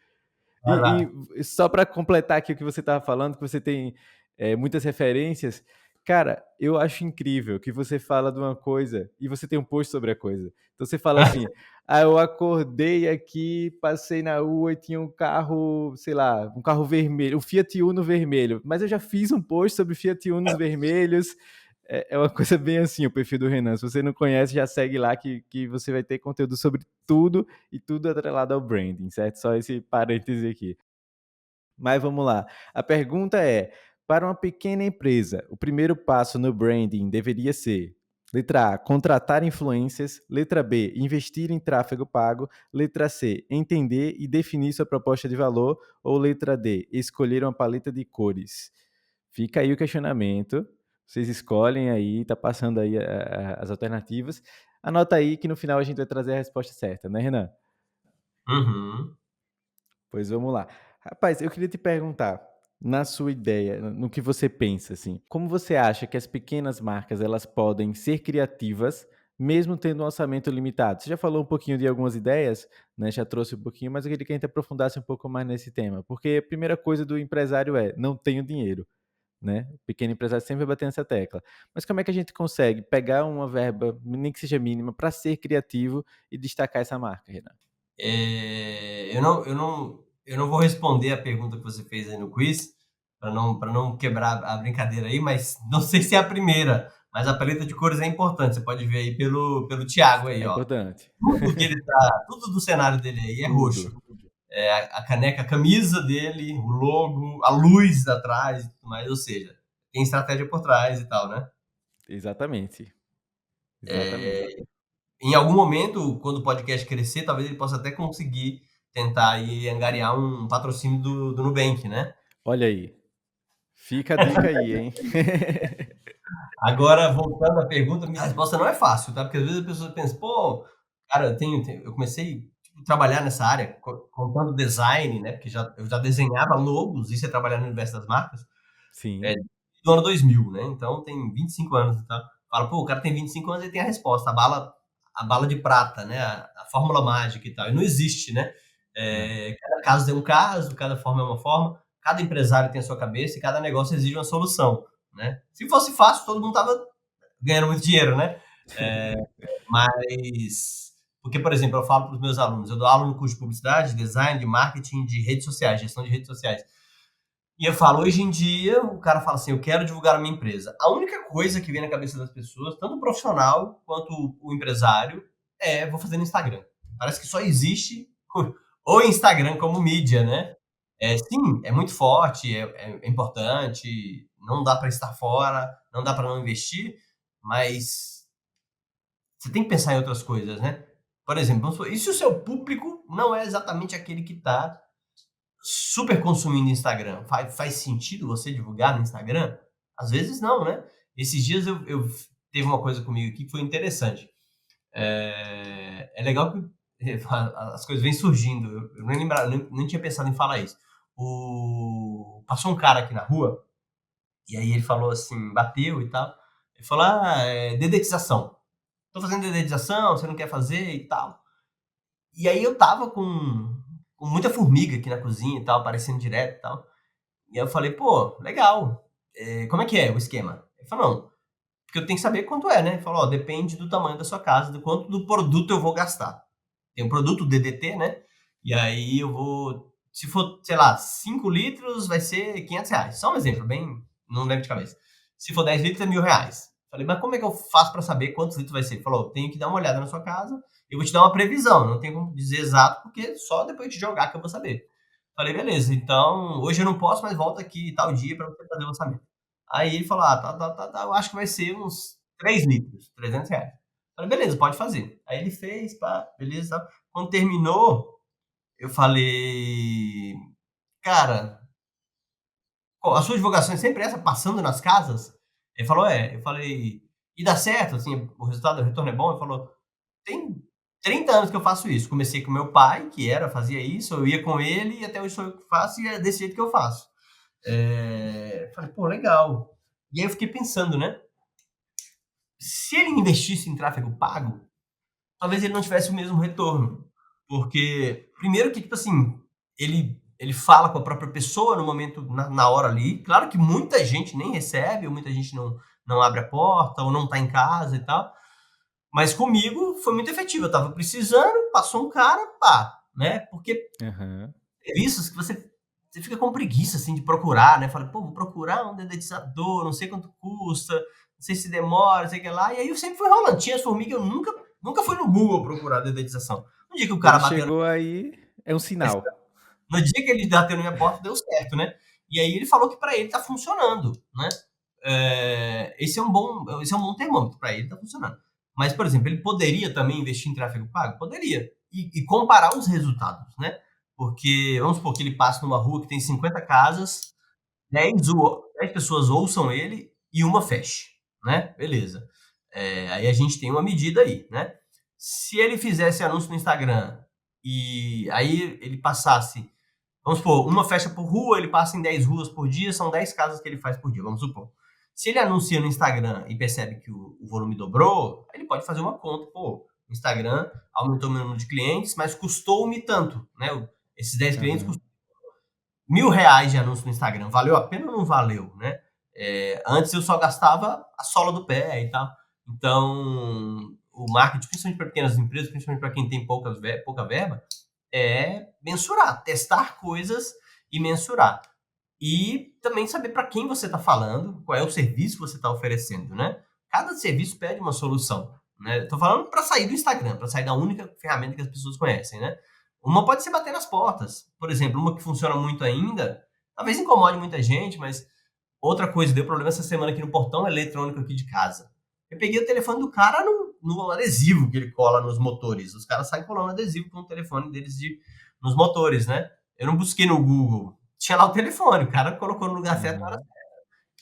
Vai lá. E só para completar aqui o que você estava falando, que você tem muitas referências, cara, eu acho incrível que você fala de uma coisa e você tem um post sobre a coisa. Então você fala assim: eu acordei aqui, passei na rua e tinha um carro, sei lá, um carro vermelho, um Fiat Uno vermelho. Mas eu já fiz um post sobre Fiat Unos vermelhos. É uma coisa bem assim o perfil do Renan. Se você não conhece, já segue lá que você vai ter conteúdo sobre tudo e tudo atrelado ao branding, certo? Só esse parêntese aqui. Mas vamos lá. A pergunta é: para uma pequena empresa, o primeiro passo no branding deveria ser: letra A, contratar influências; letra B, investir em tráfego pago; letra C, entender e definir sua proposta de valor; ou letra D, escolher uma paleta de cores. Fica aí o questionamento. Vocês escolhem aí, tá passando aí as alternativas. Anota aí que no final a gente vai trazer a resposta certa, né, Renan? Uhum. Pois vamos lá. Rapaz, eu queria te perguntar, na sua ideia, no que você pensa, assim, como você acha que as pequenas marcas elas podem ser criativas, mesmo tendo um orçamento limitado? Você já falou um pouquinho de algumas ideias, né? Já trouxe um pouquinho, mas eu queria que a gente aprofundasse um pouco mais nesse tema, porque a primeira coisa do empresário é não tenho dinheiro, né? O pequeno empresário sempre vai bater nessa tecla. Mas como é que a gente consegue pegar uma verba, nem que seja mínima, para ser criativo e destacar essa marca, Renan? Eu não vou responder a pergunta que você fez aí no quiz, para não quebrar a brincadeira aí, mas não sei se é a primeira, mas a paleta de cores é importante. Você pode ver aí pelo Thiago aí, É ó. importante. Tudo do cenário dele aí é roxo. Tudo. A caneca, a camisa dele, o logo, a luz atrás e tudo mais, ou seja, tem estratégia por trás e tal, né? Exatamente. É, Exatamente. em algum momento, quando o podcast crescer, talvez ele possa até conseguir tentar aí angariar um patrocínio do Nubank, né? Olha aí. Fica a dica aí, hein? Agora, voltando à pergunta, minha resposta não é fácil, tá? Porque às vezes a pessoa pensa, pô, cara, eu comecei tipo, a trabalhar nessa área, contando design, né? Porque eu já desenhava logos, isso é trabalhar no universo das marcas, Sim. do ano 2000, né? Então tem 25 anos e tal. Fala, pô, o cara tem 25 anos e tem a resposta, a bala de prata, né? A fórmula mágica e tal. E não existe, né? Não. Cada caso é um caso, cada forma é uma forma, cada empresário tem a sua cabeça e cada negócio exige uma solução, né? Se fosse fácil, todo mundo tava ganhando muito dinheiro, né? É, mas, porque, por exemplo, eu falo para os meus alunos, eu dou aula no curso de publicidade, design, de marketing, de redes sociais, gestão de redes sociais. E eu falo, hoje em dia, o cara fala assim, eu quero divulgar a minha empresa. A única coisa que vem na cabeça das pessoas, tanto o profissional quanto o empresário, vou fazer no Instagram. Parece que só existe o Instagram como mídia, né? Sim, é muito forte, é importante, não dá para estar fora, não dá para não investir, mas você tem que pensar em outras coisas, né? Por exemplo, vamos supor, e se o seu público não é exatamente aquele que está super consumindo Instagram? Faz sentido você divulgar no Instagram? Às vezes não, né? Esses dias teve uma coisa comigo aqui que foi interessante. É legal que as coisas vêm surgindo. Eu nem lembrava, nem tinha pensado em falar isso. Passou um cara aqui na rua, e aí ele falou assim, bateu e tal. Ele falou: dedetização. Tô fazendo dedetização, você não quer fazer e tal. E aí eu tava com muita formiga aqui na cozinha e tal, aparecendo direto e tal. E aí eu falei, pô, legal. Como é que é o esquema? Ele falou, não, porque eu tenho que saber quanto é, né? Ele falou, ó, depende do tamanho da sua casa, do quanto do produto eu vou gastar. Tem um produto DDT, né? E aí eu vou, se for, sei lá, 5 litros vai ser R$ 500. Só um exemplo, bem, não lembro de cabeça. Se for 10 litros é R$ 1.000. Falei, mas como é que eu faço para saber quantos litros vai ser? Ele falou, tenho que dar uma olhada na sua casa, eu vou te dar uma previsão, não tenho como dizer exato, porque só depois de jogar que eu vou saber. Falei, beleza, então hoje eu não posso, mas volta aqui tal dia para você fazer o orçamento. Aí ele falou, tá, eu acho que vai ser uns 3 litros, R$ 300. Falei, beleza, pode fazer. Aí ele fez, pá, beleza, tal. Quando terminou, eu falei, cara, a sua divulgação é sempre essa, passando nas casas? Ele falou, é. Eu falei, e dá certo, assim, o resultado, o retorno é bom? Ele falou, tem 30 anos que eu faço isso. Comecei com meu pai, fazia isso, eu ia com ele, e até hoje sou eu que faço, e é desse jeito que eu faço. Falei, pô, legal. E aí eu fiquei pensando, né? Se ele investisse em tráfego pago, talvez ele não tivesse o mesmo retorno. Porque, primeiro que, tipo assim, ele fala com a própria pessoa no momento, na hora ali. Claro que muita gente nem recebe, ou muita gente não abre a porta, ou não tá em casa e tal. Mas comigo foi muito efetivo. Eu tava precisando, passou um cara, pá, né? Porque Aham. serviços que você fica com preguiça, assim, de procurar, né? Fala, pô, vou procurar um dedetizador, não sei quanto custa, não sei se demora, não sei o que lá. E aí eu sempre fui rolando. Tinha as formigas, eu nunca fui no Google procurar dedetização. No dia que o cara Ele bateu chegou aí, é um sinal. no dia que ele bateu na minha porta, deu certo, né? E aí ele falou que para ele tá funcionando, né? Esse é um bom termômetro, para ele tá funcionando. Mas, por exemplo, ele poderia também investir em tráfego pago? Poderia. E comparar os resultados, né? Porque, vamos supor que ele passe numa rua que tem 50 casas, 10 pessoas ouçam ele e uma feche, né? Beleza. Aí a gente tem uma medida aí, né? Se ele fizesse anúncio no Instagram e aí ele passasse, vamos supor, uma fecha por rua, ele passa em 10 ruas por dia, são 10 casas que ele faz por dia, vamos supor. Se ele anuncia no Instagram e percebe que o volume dobrou, ele pode fazer uma conta. Pô, o Instagram aumentou o meu número de clientes, mas custou-me tanto, né? Esses 10 clientes Aham. custou R$ 1.000 de anúncio no Instagram. Valeu a pena ou não valeu, né? Antes eu só gastava a sola do pé e tal. Então, o marketing, principalmente para pequenas empresas, principalmente para quem tem pouca verba, é mensurar, testar coisas e mensurar. E também saber para quem você está falando, qual é o serviço que você está oferecendo, né? Cada serviço pede uma solução, né? Estou falando para sair do Instagram, para sair da única ferramenta que as pessoas conhecem, né? Uma pode ser bater nas portas. Por exemplo, uma que funciona muito ainda, talvez incomode muita gente, mas outra coisa, deu problema essa semana aqui no portão eletrônico aqui de casa. Eu peguei o telefone do cara no adesivo que ele cola nos motores. Os caras saem colando adesivo com o telefone deles nos motores, né? Eu não busquei no Google. Tinha lá o telefone, o cara colocou no lugar certo na hora Aham. certa.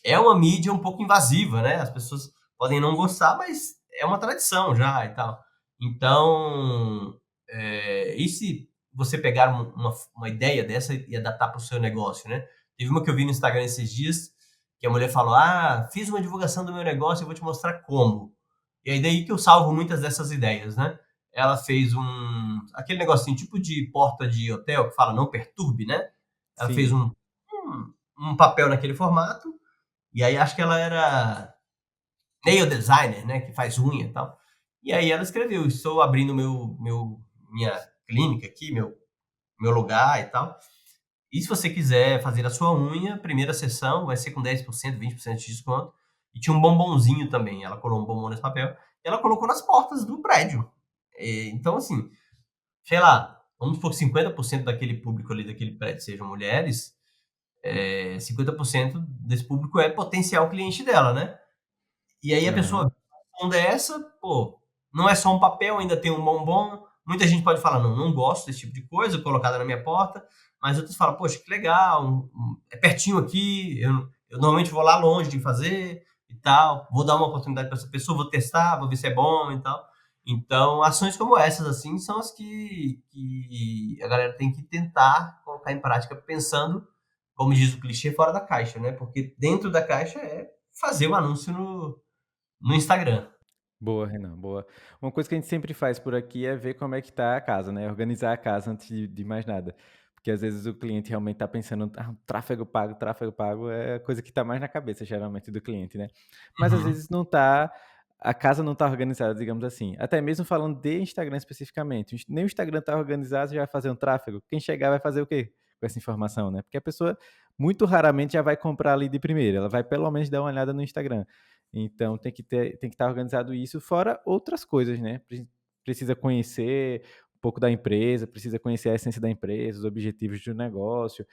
É uma mídia um pouco invasiva, né? As pessoas podem não gostar, mas é uma tradição já e tal. Então, e se você pegar uma ideia dessa e adaptar para o seu negócio, né? Teve uma que eu vi no Instagram esses dias, que a mulher falou: Ah, fiz uma divulgação do meu negócio, eu vou te mostrar como. E aí daí que eu salvo muitas dessas ideias, né? Ela fez aquele negocinho tipo de porta de hotel que fala não perturbe, né? Ela fez Sim. um papel naquele formato, e aí acho que ela era nail designer, né? Que faz unha e tal. E aí ela escreveu: Estou abrindo minha clínica aqui, meu lugar e tal. E se você quiser fazer a sua unha, primeira sessão vai ser com 10%, 20% de desconto. E tinha um bombonzinho também. Ela colou um bombom nesse papel. E ela colocou nas portas do prédio. Então, assim, sei lá, vamos supor que 50% daquele público ali, daquele prédio sejam mulheres. 50% desse público é potencial cliente dela, né? E aí a pessoa Aham. uma dessa, pô, não é só um papel, ainda tem um bombom. Muita gente pode falar, não, não gosto desse tipo de coisa colocada na minha porta, mas outros falam, poxa, que legal, é pertinho aqui, eu normalmente vou lá longe de fazer e tal, vou dar uma oportunidade para essa pessoa, vou testar, vou ver se é bom e tal. Então, ações como essas, assim, são as que a galera tem que tentar colocar em prática pensando, como diz o clichê, fora da caixa, né? Porque dentro da caixa é fazer o anúncio no Instagram. Boa, Renan, boa. Uma coisa que a gente sempre faz por aqui é ver como é que tá a casa, né? Organizar a casa antes de mais nada. Porque às vezes o cliente realmente está pensando, tráfego pago é a coisa que está mais na cabeça, geralmente, do cliente, né? Mas às Uhum. vezes não tá, a casa não está organizada, digamos assim. Até mesmo falando de Instagram especificamente. Nem o Instagram está organizado, já vai fazer um tráfego. Quem chegar vai fazer o quê com essa informação, né? Porque a pessoa muito raramente já vai comprar ali de primeira. Ela vai pelo menos dar uma olhada no Instagram. Então tem que estar organizado isso, fora outras coisas, né? Precisa conhecer um pouco da empresa, precisa conhecer a essência da empresa, os objetivos do negócio,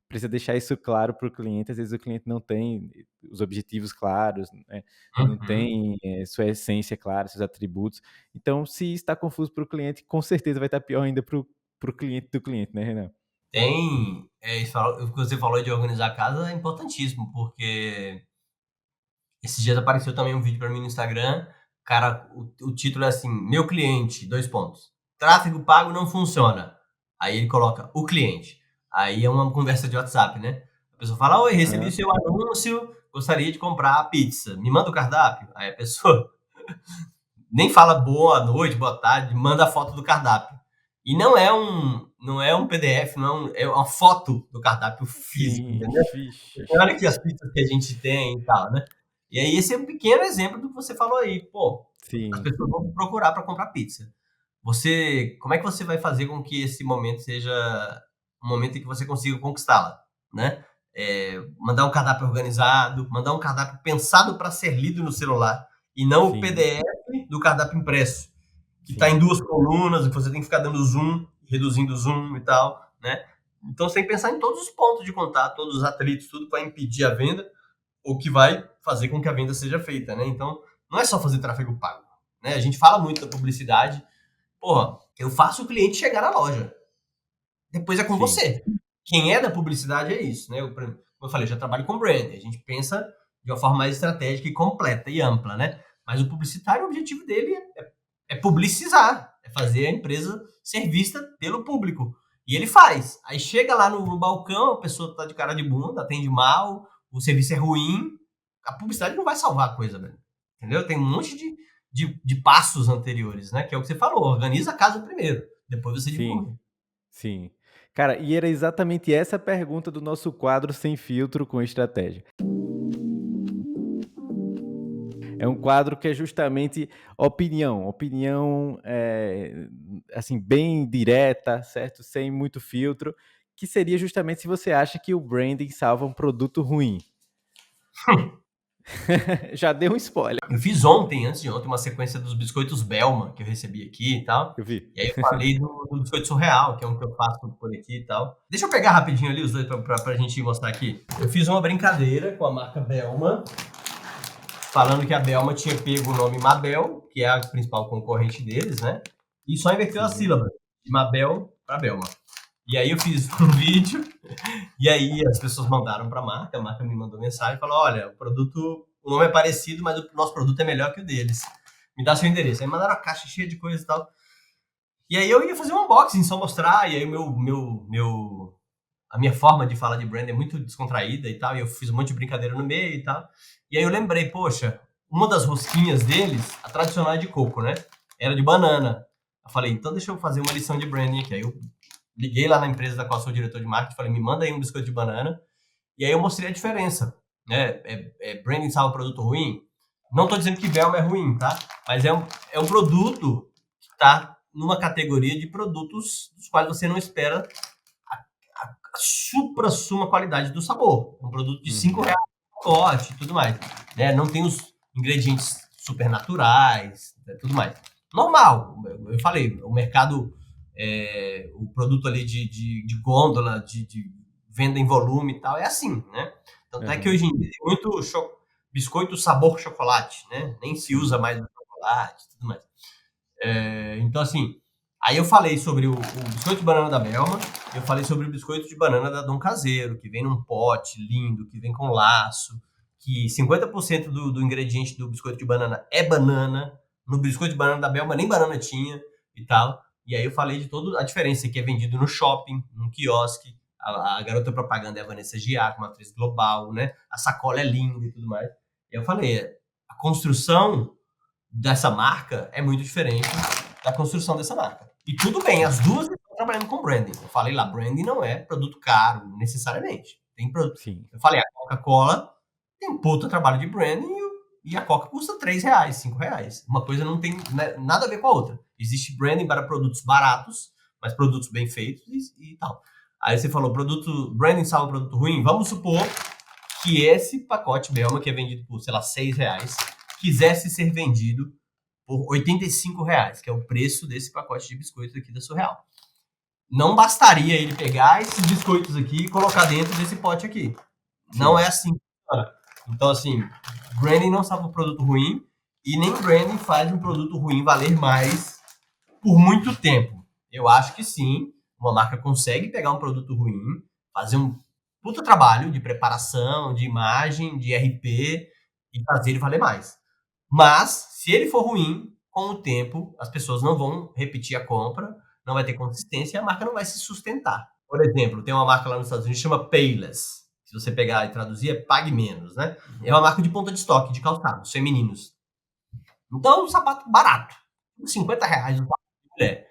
precisa deixar isso claro para o cliente. Às vezes o cliente não tem os objetivos claros, né? Não Uhum. tem sua essência clara, seus atributos. Então, se está confuso para o cliente, com certeza vai estar pior ainda para o cliente do cliente, né, Renan? O que você falou de organizar a casa é importantíssimo, porque esses dias apareceu também um vídeo para mim no Instagram, cara, o título é assim, meu cliente, dois pontos, tráfego pago não funciona. Aí ele coloca o cliente. Aí é uma conversa de WhatsApp, né? A pessoa fala, oi, recebi Aham. seu anúncio, gostaria de comprar a pizza, me manda o cardápio. Aí a pessoa nem fala boa noite, boa tarde, manda a foto do cardápio. E não é um PDF, é uma foto do cardápio físico, Sim, entendeu? vixe. Olha aqui as pizzas que a gente tem e tal, né? E aí esse é um pequeno exemplo do que você falou aí. Pô, as Sim, pessoas vão procurar para comprar pizza. Como é que você vai fazer com que esse momento seja um momento em que você consiga conquistá-la, né? Mandar um cardápio organizado, mandar um cardápio pensado para ser lido no celular e não o sim, PDF do cardápio impresso, que está em sim, duas colunas, que você tem que ficar dando zoom, reduzindo o zoom e tal, né? Então você tem que pensar em todos os pontos de contato, todos os atritos, tudo para impedir a venda, ou que vai fazer com que a venda seja feita, né? Então, não é só fazer tráfego pago, né? A gente fala muito da publicidade. Porra, eu faço o cliente chegar na loja. Depois é com sim, você. Quem é da publicidade é isso, né? Como eu falei, eu já trabalho com brand. A gente pensa de uma forma mais estratégica e completa e ampla, né? Mas o publicitário, o objetivo dele é publicizar, é fazer a empresa ser vista pelo público. E ele faz. Aí chega lá no balcão, a pessoa tá de cara de bunda, atende mal, o serviço é ruim, a publicidade não vai salvar a coisa, velho. Entendeu? Tem um monte de passos anteriores, né? Que é o que você falou, organiza a casa primeiro, depois você Sim, divulga. sim. Cara, e era exatamente essa a pergunta do nosso quadro Sem Filtro com Estratégia. É um quadro que é justamente opinião assim, bem direta, certo? Sem muito filtro, que seria justamente se você acha que o branding salva um produto ruim. Já deu um spoiler. Eu fiz ontem, antes de ontem, uma sequência dos biscoitos Belma, que eu recebi aqui e tal. Eu vi. E aí eu falei do biscoito surreal, que é um que eu faço por aqui e tal. Deixa eu pegar rapidinho ali os dois pra gente mostrar aqui. Eu fiz uma brincadeira com a marca Belma, falando que a Belma tinha pego o nome Mabel, que é a principal concorrente deles, né? E só inverteu a sílaba, de Mabel para Belma. E aí eu fiz um vídeo, e aí as pessoas mandaram para a marca me mandou mensagem e falou: olha, o nome é parecido, mas o nosso produto é melhor que o deles. Me dá seu endereço. Aí mandaram a caixa cheia de coisa e tal. E aí eu ia fazer um unboxing, só mostrar, e aí a minha forma de falar de brand é muito descontraída e tal, e eu fiz um monte de brincadeira no meio e tal. E aí eu lembrei, poxa, uma das rosquinhas deles, a tradicional é de coco, né? Era de banana. Eu falei, então deixa eu fazer uma lição de branding aqui. Aí eu liguei lá na empresa da qual sou diretor de marketing, falei, me manda aí um biscoito de banana. E aí eu mostrei a diferença, né? Branding salva produto ruim? Não tô dizendo que Belma é ruim, tá? Mas é um produto que tá numa categoria de produtos dos quais você não espera a supra-suma qualidade do sabor. Um produto de R$ 5 pacote e tudo mais. Né? Não tem os ingredientes super naturais, né? Tudo mais. Normal. Eu falei, o mercado, o produto ali de gôndola, de venda em volume e tal, é assim, né? Tanto é que hoje em dia tem muito biscoito sabor chocolate, né? Nem se usa mais o chocolate e tudo mais. Então, assim, aí eu falei sobre o biscoito de banana da Belma, eu falei sobre o biscoito de banana da Dom Caseiro, que vem num pote lindo, que vem com laço, que 50% do ingrediente do biscoito de banana é banana, no biscoito de banana da Belma nem banana tinha e tal. E aí eu falei de toda a diferença, que é vendido no shopping, num quiosque, a garota propaganda é a Vanessa Giac, uma atriz global, né? A sacola é linda e tudo mais. E eu falei, a construção dessa marca é muito diferente da construção dessa marca. E tudo bem, as duas estão trabalhando com branding. Eu falei lá, branding não é produto caro, necessariamente. Tem produto. Sim. Eu falei, a Coca-Cola tem um puta trabalho de branding e a Coca custa R$3, R$5. Uma coisa não tem nada a ver com a outra. Existe branding para produtos baratos, mas produtos bem feitos e tal. Aí você falou, branding salva produto ruim? Vamos supor que esse pacote Belma, que é vendido por, sei lá, R$6, quisesse ser vendido por R$85, que é o preço desse pacote de biscoitos aqui da Surreal. Não bastaria ele pegar esses biscoitos aqui e colocar dentro desse pote aqui. Sim. Não é assim. Então, assim, branding não salva um produto ruim e nem branding faz um produto ruim valer mais por muito tempo. Eu acho que sim, uma marca consegue pegar um produto ruim, fazer um puta trabalho de preparação, de imagem, de RP e fazer ele valer mais. Mas, se ele for ruim, com o tempo, as pessoas não vão repetir a compra, não vai ter consistência e a marca não vai se sustentar. Por exemplo, tem uma marca lá nos Estados Unidos que chama Payless. Se você pegar e traduzir, é Pague Menos, né? É uma marca de ponta de estoque, de calçados femininos. Então, é um sapato barato. R$50 um sapato de mulher.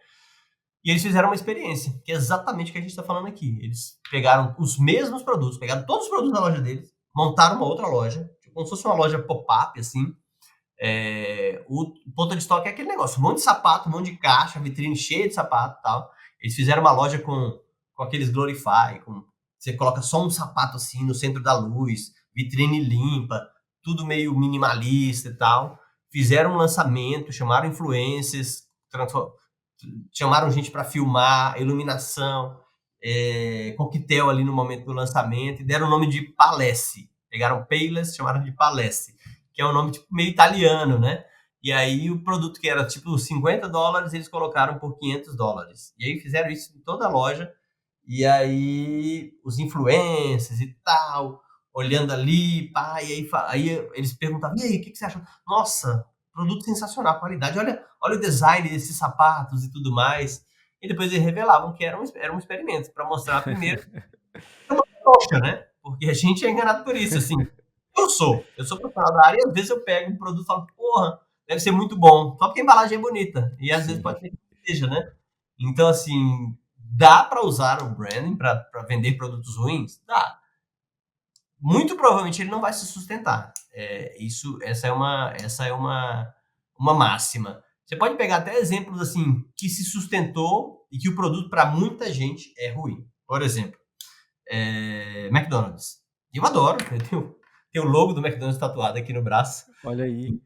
E eles fizeram uma experiência, que é exatamente o que a gente está falando aqui. Eles pegaram os mesmos produtos, pegaram todos os produtos da loja deles, montaram uma outra loja, como se fosse uma loja pop-up, assim. O ponto de estoque é aquele negócio, um monte de sapato, um monte de caixa, vitrine cheia de sapato e tal. Eles fizeram uma loja com aqueles Glorify, você coloca só um sapato assim no centro da luz, vitrine limpa, tudo meio minimalista e tal. Fizeram um lançamento, chamaram influencers, chamaram gente para filmar, iluminação, coquetel ali no momento do lançamento, e deram o nome de Palesse. Pegaram Payless, chamaram de Palesse, que é um nome tipo meio italiano, né? E aí o produto que era tipo $50, eles colocaram por $500. E aí fizeram isso em toda a loja. E aí os influencers e tal, olhando ali, pá, e aí eles perguntavam, e aí, o que você acha? Nossa, produto sensacional, qualidade, olha o design desses sapatos e tudo mais. E depois eles revelavam que era um experimento, para mostrar primeiro uma trouxa, né? Porque a gente é enganado por isso, assim. Eu sou profissional da área e às vezes eu pego um produto e falo, porra, deve ser muito bom, só porque a embalagem é bonita. E às vezes Sim. pode ser que não seja, né? Então, assim, dá para usar o branding para vender produtos ruins? Dá. Muito provavelmente ele não vai se sustentar. Essa é uma máxima. Você pode pegar até exemplos assim que se sustentou e que o produto para muita gente é ruim. Por exemplo, McDonald's. Eu adoro, eu tenho o logo do McDonald's tatuado aqui no braço. Olha aí.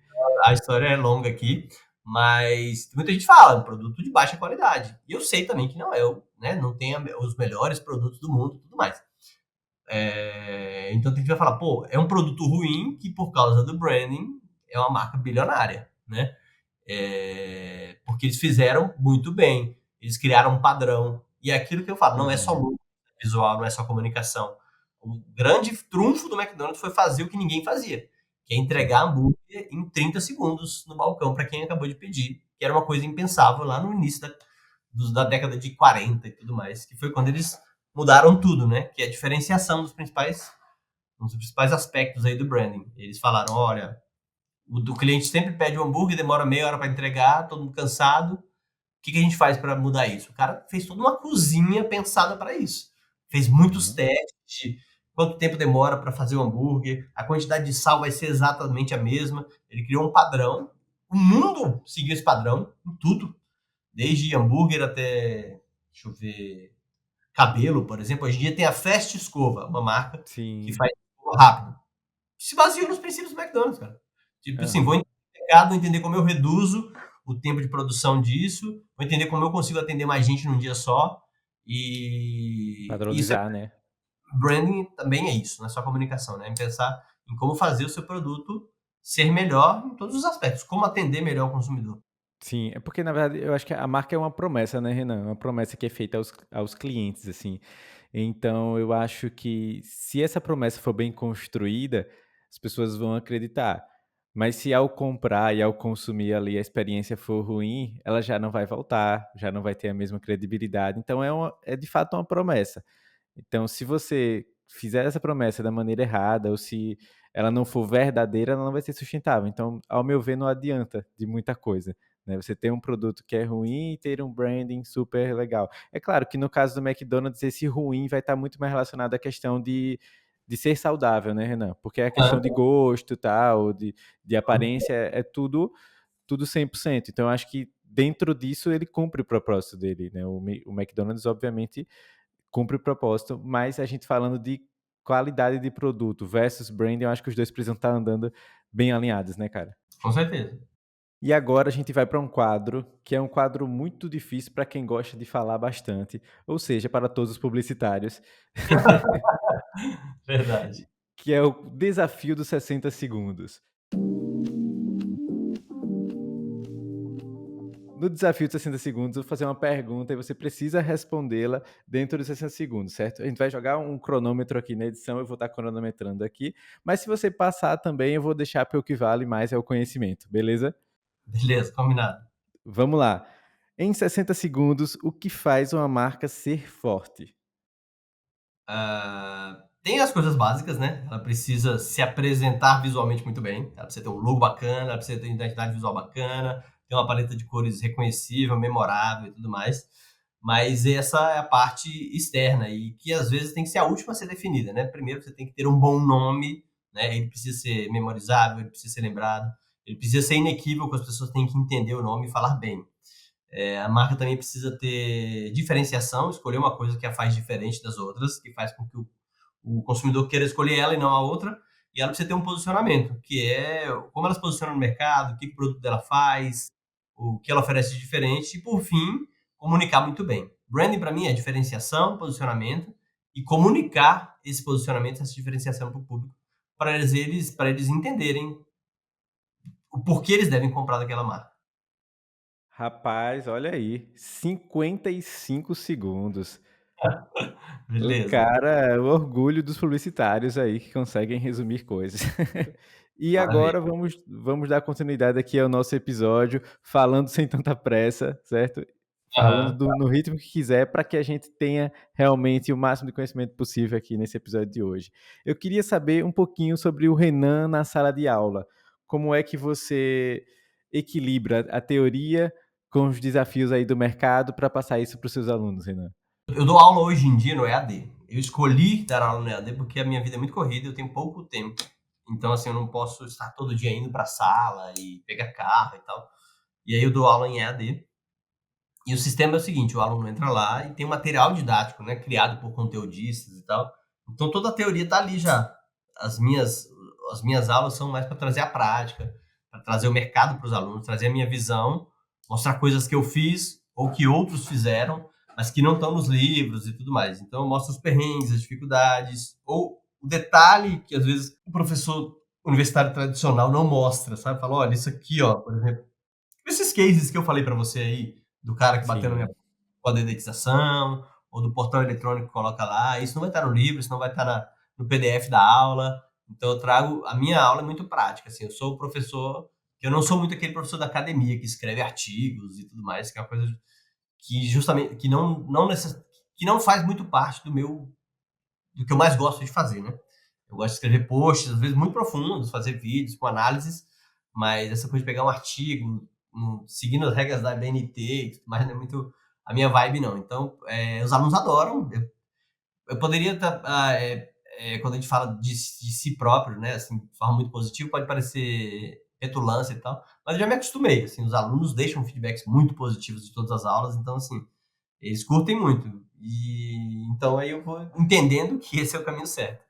A história é longa aqui, mas muita gente fala, é um produto de baixa qualidade. E eu sei também que não é, né, não tem os melhores produtos do mundo e tudo mais. Então tem gente que vai falar, pô, é um produto ruim que por causa do branding é uma marca bilionária, né? Porque eles fizeram muito bem, eles criaram um padrão. E é aquilo que eu falo, não é só visual, não é só comunicação. O grande trunfo do McDonald's foi fazer o que ninguém fazia, que é entregar hambúrguer em 30 segundos no balcão para quem acabou de pedir, que era uma coisa impensável lá no início da década de 40 e tudo mais, que foi quando eles mudaram tudo, né? Que é a diferenciação um dos principais aspectos aí do branding. Eles falaram, olha, o cliente sempre pede um hambúrguer, demora meia hora para entregar, todo mundo cansado. O que a gente faz para mudar isso? O cara fez toda uma cozinha pensada para isso. Fez muitos testes de quanto tempo demora para fazer o hambúrguer, a quantidade de sal vai ser exatamente a mesma. Ele criou um padrão. O mundo seguiu esse padrão em tudo, desde hambúrguer até, deixa eu ver, cabelo, por exemplo. Hoje em dia tem a Fast Escova, uma marca que Sim. faz escova rápido. Se baseou nos princípios do McDonald's, cara. Tipo assim, vou Aham. entender o mercado, entender como eu reduzo o tempo de produção disso, vou entender como eu consigo atender mais gente num dia só. E isso é Padronizar, né? branding, também é isso, não é só comunicação, né? É pensar em como fazer o seu produto ser melhor em todos os aspectos, como atender melhor o consumidor. Sim, é porque na verdade eu acho que a marca é uma promessa, né, Renan? Uma promessa que é feita aos clientes, assim. Então eu acho que se essa promessa for bem construída, as pessoas vão acreditar. Mas se ao comprar e ao consumir ali a experiência for ruim, ela já não vai voltar, já não vai ter a mesma credibilidade. Então é de fato uma promessa. Então, se você fizer essa promessa da maneira errada, ou se ela não for verdadeira, ela não vai ser sustentável. Então, ao meu ver, não adianta de muita coisa, né? Você ter um produto que é ruim e ter um branding super legal. É claro que no caso do McDonald's, esse ruim vai estar muito mais relacionado à questão de ser saudável, né, Renan? Porque a questão de gosto, tal, de aparência, é tudo 100%. Então, eu acho que dentro disso ele cumpre o propósito dele, né? O McDonald's, obviamente, cumpre o propósito, mas a gente falando de qualidade de produto versus branding, eu acho que os dois precisam estar andando bem alinhados, né, cara? Com certeza. E agora a gente vai para um quadro que é um quadro muito difícil para quem gosta de falar bastante, ou seja, para todos os publicitários, Verdade. que é o desafio dos 60 segundos. No desafio de 60 segundos, eu vou fazer uma pergunta e você precisa respondê-la dentro dos 60 segundos, certo? A gente vai jogar um cronômetro aqui na edição, eu vou estar cronometrando aqui, mas se você passar também, eu vou deixar para o que vale mais é o conhecimento, beleza? Beleza, combinado. Vamos lá. Em 60 segundos, o que faz uma marca ser forte? Tem as coisas básicas, né? Ela precisa se apresentar visualmente muito bem. Ela precisa ter um logo bacana, ela precisa ter uma identidade visual bacana, ter uma paleta de cores reconhecível, memorável e tudo mais. Mas essa é a parte externa e que às vezes tem que ser a última a ser definida, né? Primeiro você tem que ter um bom nome, né? Ele precisa ser memorizável, ele precisa ser lembrado, ele precisa ser inequívoco, as pessoas têm que entender o nome e falar bem. A marca também precisa ter diferenciação, escolher uma coisa que a faz diferente das outras, que faz com que o consumidor queira escolher ela e não a outra. E ela precisa ter um posicionamento, que é como ela se posiciona no mercado, o que o produto dela faz, o que ela oferece de diferente. E, por fim, comunicar muito bem. Branding, para mim, é diferenciação, posicionamento e comunicar esse posicionamento, essa diferenciação para o público, para eles entenderem o porquê eles devem comprar daquela marca. Rapaz, olha aí, 55 segundos. O Beleza? cara, o orgulho dos publicitários aí que conseguem resumir coisas. E Maravilha. agora vamos dar continuidade aqui ao nosso episódio, falando sem tanta pressa, certo? falando Aham. no ritmo que quiser, para que a gente tenha realmente o máximo de conhecimento possível aqui nesse episódio de hoje. Eu queria saber um pouquinho sobre o Renan na sala de aula. Como é que você equilibra a teoria com os desafios aí do mercado para passar isso para os seus alunos, Renan? Eu dou aula hoje em dia no EAD. Eu escolhi dar aula no EAD porque a minha vida é muito corrida, eu tenho pouco tempo. Então, assim, eu não posso estar todo dia indo pra sala e pegar carro e tal. E aí eu dou aula em EAD. E o sistema é o seguinte, o aluno entra lá e tem um material didático, né, criado por conteudistas e tal. Então toda a teoria tá ali já. As minhas, as minhas aulas são mais para trazer a prática, para trazer o mercado para os alunos, trazer a minha visão, mostrar coisas que eu fiz ou que outros fizeram, mas que não estão nos livros e tudo mais. Então eu mostro os perrengues, as dificuldades, ou o detalhe que às vezes o professor universitário tradicional não mostra, sabe? Fala, olha, isso aqui, ó, por exemplo, esses cases que eu falei para você aí, do cara que bateu na minha Sim. com a dedetização, ou do portão eletrônico que coloca lá, isso não vai estar no livro, isso não vai estar no PDF da aula. Então eu trago, a minha aula é muito prática, assim, eu sou o professor, que eu não sou muito aquele professor da academia que escreve artigos e tudo mais, que é uma coisa que justamente, que não faz muito parte do que eu mais gosto de fazer, né? Eu gosto de escrever posts, às vezes muito profundos, fazer vídeos com análises, mas essa coisa de pegar um artigo, seguindo as regras da BNT e tudo mais, não é muito a minha vibe, não. Então, os alunos adoram. Eu poderia, quando a gente fala de si próprio, né, assim, de forma muito positiva, pode parecer petulância e tal, mas eu já me acostumei, assim, os alunos deixam feedbacks muito positivos de todas as aulas, então, assim, eles curtem muito. E então aí eu vou entendendo que esse é o caminho certo.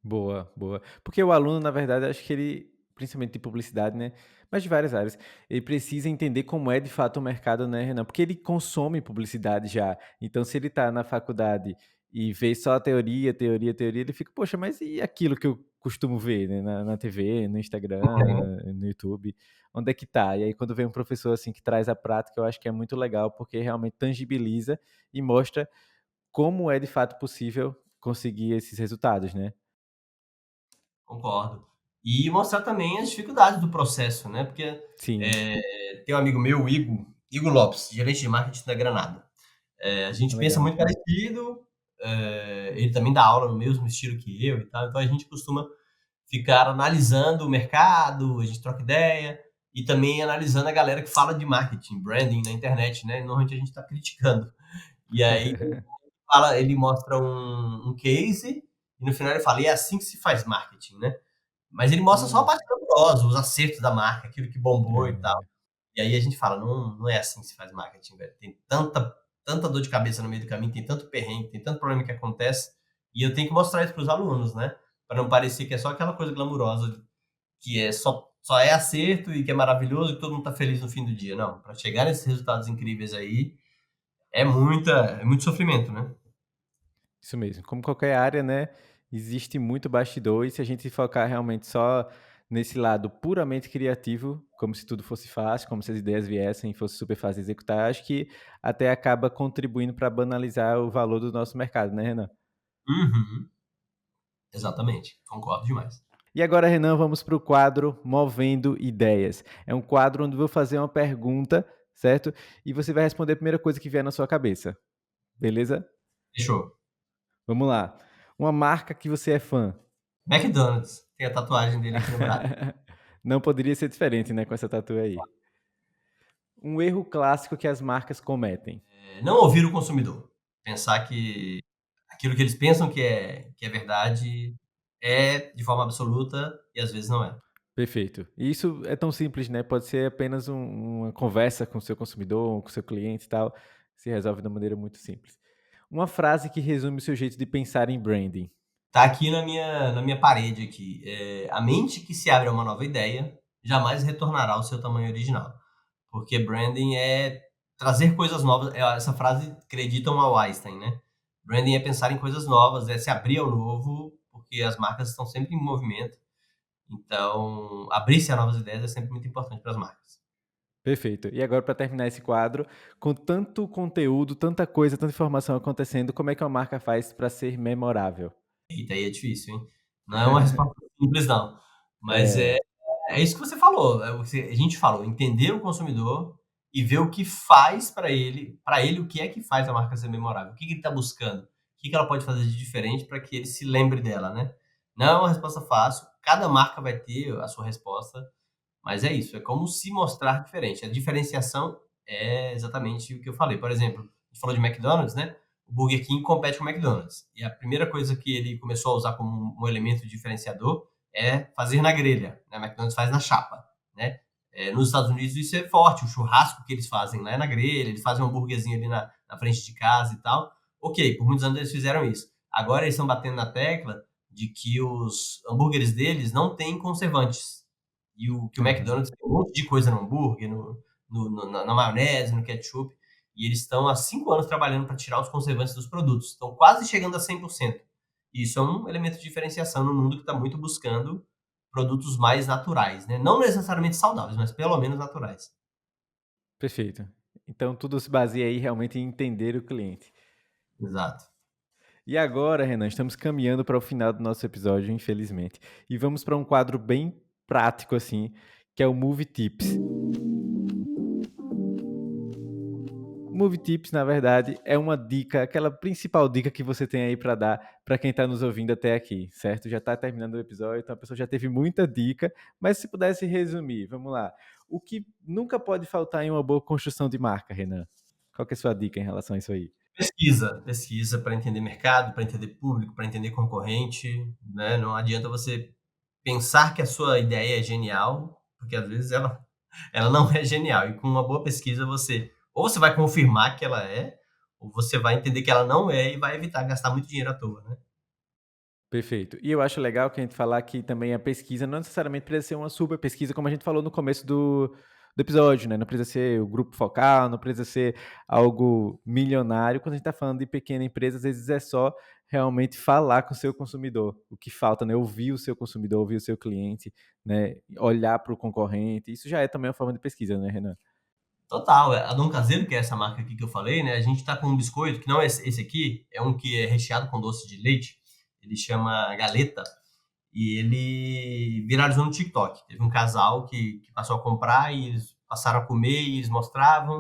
Boa, boa. Porque o aluno, na verdade, acho que ele, principalmente de publicidade, né? Mas de várias áreas, ele precisa entender como é de fato o mercado, né, Renan? Porque ele consome publicidade já. Então, se ele está na faculdade e vê só a teoria, teoria, teoria, ele fica, poxa, mas e aquilo que eu costumo ver, né? Na TV, no Instagram, no YouTube? Onde é que tá? E aí, quando vem um professor assim que traz a prática, eu acho que é muito legal, porque realmente tangibiliza e mostra como é de fato possível conseguir esses resultados, né? Concordo. E mostrar também as dificuldades do processo, né? Porque Sim. tem um amigo meu, o Igor Lopes, gerente de marketing da Granada. A gente pensa Legal. muito parecido, ele também dá aula no mesmo estilo que eu e tal, então a gente costuma ficar analisando o mercado, a gente troca ideia, e também analisando a galera que fala de marketing, branding na internet, né? Normalmente a gente está criticando. E aí ele mostra um case, e no final ele fala, e é assim que se faz marketing, né? Mas ele mostra só a Hum, parte glamourosa, os acertos da marca, aquilo que bombou e tal. é, E aí a gente fala, não é assim que se faz marketing, velho. Tem tanta dor de cabeça no meio do caminho, tem tanto perrengue, tem tanto problema que acontece, e eu tenho que mostrar isso para os alunos, né? Para não parecer que é só aquela coisa glamourosa, que é só é acerto e que é maravilhoso e todo mundo tá feliz no fim do dia. Não, para chegar nesses resultados incríveis aí, é muito sofrimento, né? isso mesmo. Como qualquer área, né, existe muito bastidor e se a gente focar realmente só nesse lado puramente criativo, como se tudo fosse fácil, como se as ideias viessem e fosse super fácil de executar, acho que até acaba contribuindo para banalizar o valor do nosso mercado, né, Renan? Uhum, exatamente, concordo demais. E agora, Renan, vamos para o quadro Movendo Ideias. É um quadro onde eu vou fazer uma pergunta, certo? E você vai responder a primeira coisa que vier na sua cabeça, beleza? Fechou. Vamos lá. Uma marca que você é fã. McDonald's, tem a tatuagem dele aqui no braço. Não poderia ser diferente, né, com essa tatu aí. Um erro clássico que as marcas cometem. Não ouvir o consumidor. Pensar que aquilo que eles pensam que é verdade é de forma absoluta e às vezes não é. Perfeito. E isso é tão simples, né? Pode ser apenas uma conversa com o seu consumidor, com o seu cliente e tal. Se resolve de uma maneira muito simples. Uma frase que resume o seu jeito de pensar em branding. Tá aqui na minha parede aqui. A mente que se abre a uma nova ideia jamais retornará ao seu tamanho original. Porque branding é trazer coisas novas. Essa frase acreditam ao Einstein, né? Branding é pensar em coisas novas, é se abrir ao novo, porque as marcas estão sempre em movimento. Então, abrir-se a novas ideias é sempre muito importante para as marcas. Perfeito. E agora, para terminar esse quadro, com tanto conteúdo, tanta coisa, tanta informação acontecendo, como é que uma marca faz para ser memorável? Eita, aí é difícil, hein? Não é uma resposta simples, não. Mas É, é isso que você falou. A gente falou, entender o consumidor e ver o que faz para ele o que é que faz a marca ser memorável, o que que ele está buscando, o que que ela pode fazer de diferente para que ele se lembre dela, né? Não é uma resposta fácil, cada marca vai ter a sua resposta, mas é isso, é como se mostrar diferente. A diferenciação é exatamente o que eu falei. Por exemplo, a gente falou de McDonald's, né? O Burger King compete com o McDonald's. E a primeira coisa que ele começou a usar como um elemento diferenciador é fazer na grelha. Né? A McDonald's faz na chapa, né? Nos Estados Unidos isso é forte, o churrasco que eles fazem lá é na grelha, eles fazem um hambúrguerzinho ali na frente de casa e tal. Ok, por muitos anos eles fizeram isso. Agora eles estão batendo na tecla de que os hambúrgueres deles não têm conservantes. E o Aham. McDonald's tem um monte de coisa no hambúrguer, na maionese, no ketchup, e eles estão há 5 anos trabalhando para tirar os conservantes dos produtos. Estão quase chegando a 100%. E isso é um elemento de diferenciação no mundo que está muito buscando produtos mais naturais, né? Não necessariamente saudáveis, mas pelo menos naturais. Perfeito. Então tudo se baseia aí realmente em entender o cliente. Exato. E agora, Renan, estamos caminhando para o final do nosso episódio, infelizmente. E vamos para um quadro bem prático, assim, que é o Movie Tips. Movie Tips, na verdade, é uma dica, aquela principal dica que você tem aí para dar para quem está nos ouvindo até aqui, certo? Já está terminando o episódio, então a pessoa já teve muita dica, mas se pudesse resumir, vamos lá. O que nunca pode faltar em uma boa construção de marca, Renan? Qual que é a sua dica em relação a isso aí? Pesquisa para entender mercado, para entender público, para entender concorrente, né? Não adianta você pensar que a sua ideia é genial, porque às vezes ela não é genial. E com uma boa pesquisa ou você vai confirmar que ela é, ou você vai entender que ela não é e vai evitar gastar muito dinheiro à toa, né? Perfeito. E eu acho legal que a gente falar que também a pesquisa não necessariamente precisa ser uma super pesquisa, como a gente falou no começo do episódio, né? Não precisa ser o grupo focal, não precisa ser algo milionário. Quando a gente está falando de pequena empresa, às vezes é só realmente falar com o seu consumidor. O que falta, né? Ouvir o seu consumidor, ouvir o seu cliente, né? Olhar para o concorrente. Isso já é também uma forma de pesquisa, né, Renan? Total. A Dom Caseiro, que é essa marca aqui que eu falei, né? A gente tá com um biscoito, que não é esse aqui, é um que é recheado com doce de leite. Ele chama Galeta. E ele viralizou no TikTok. Teve um casal que passou a comprar e eles passaram a comer e eles mostravam.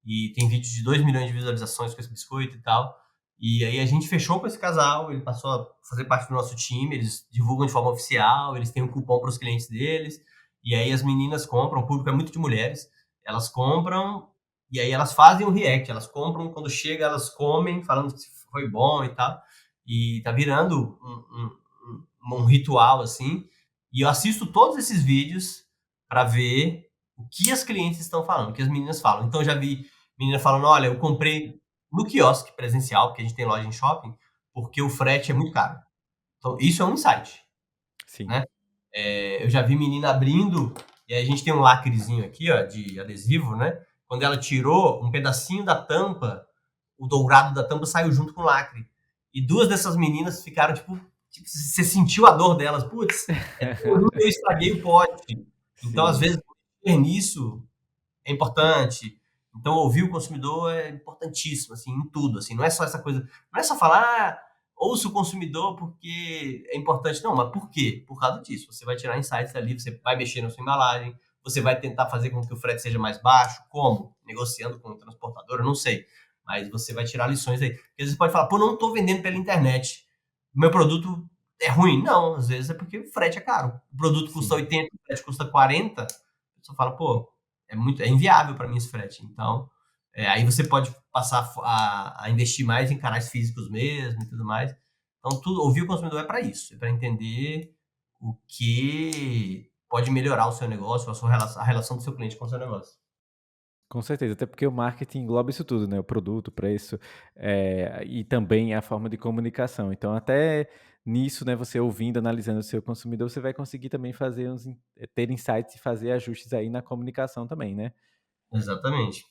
E tem vídeos de 2 milhões de visualizações com esse biscoito e tal. E aí a gente fechou com esse casal, ele passou a fazer parte do nosso time, eles divulgam de forma oficial, eles têm um cupom para os clientes deles. E aí as meninas compram, o público é muito de mulheres, elas compram e aí elas fazem um react, elas compram, quando chega elas comem, falando que foi bom e tal. E tá virando um ritual assim. E eu assisto todos esses vídeos para ver o que as clientes estão falando, o que as meninas falam. Então eu já vi menina falando: olha, eu comprei no quiosque presencial, porque a gente tem loja em shopping, porque o frete é muito caro. Então, isso é um insight, Sim. né? Eu já vi menina abrindo, e aí a gente tem um lacrezinho aqui, ó, de adesivo, né? Quando ela tirou um pedacinho da tampa, o dourado da tampa saiu junto com o lacre. E duas dessas meninas ficaram, tipo você sentiu a dor delas. Putz, eu estraguei o pote. Então, às Sim. vezes, mexer nisso é importante. Então, ouvir o consumidor é importantíssimo, assim, em tudo, assim, não é só essa coisa, não é só falar, ouça o consumidor porque é importante, não, mas por quê? Por causa disso. Você vai tirar insights dali, você vai mexer na sua embalagem, você vai tentar fazer com que o frete seja mais baixo, como? Negociando com o transportador, eu não sei, mas você vai tirar lições aí. Porque às vezes pode falar, pô, não estou vendendo pela internet, meu produto é ruim. Não, às vezes é porque o frete é caro. O produto custa Sim. 80, o frete custa 40, a pessoa fala, pô, é inviável para mim esse frete. Então, aí você pode passar a investir mais em canais físicos mesmo e tudo mais. Então, ouvir o consumidor é para isso, é para entender o que pode melhorar o seu negócio, a relação do seu cliente com o seu negócio. Com certeza, até porque o marketing engloba isso tudo, né? O produto, o preço, e também a forma de comunicação. Então, até nisso, né, você ouvindo, analisando o seu consumidor, você vai conseguir também fazer ter insights e fazer ajustes aí na comunicação também, né? Exatamente.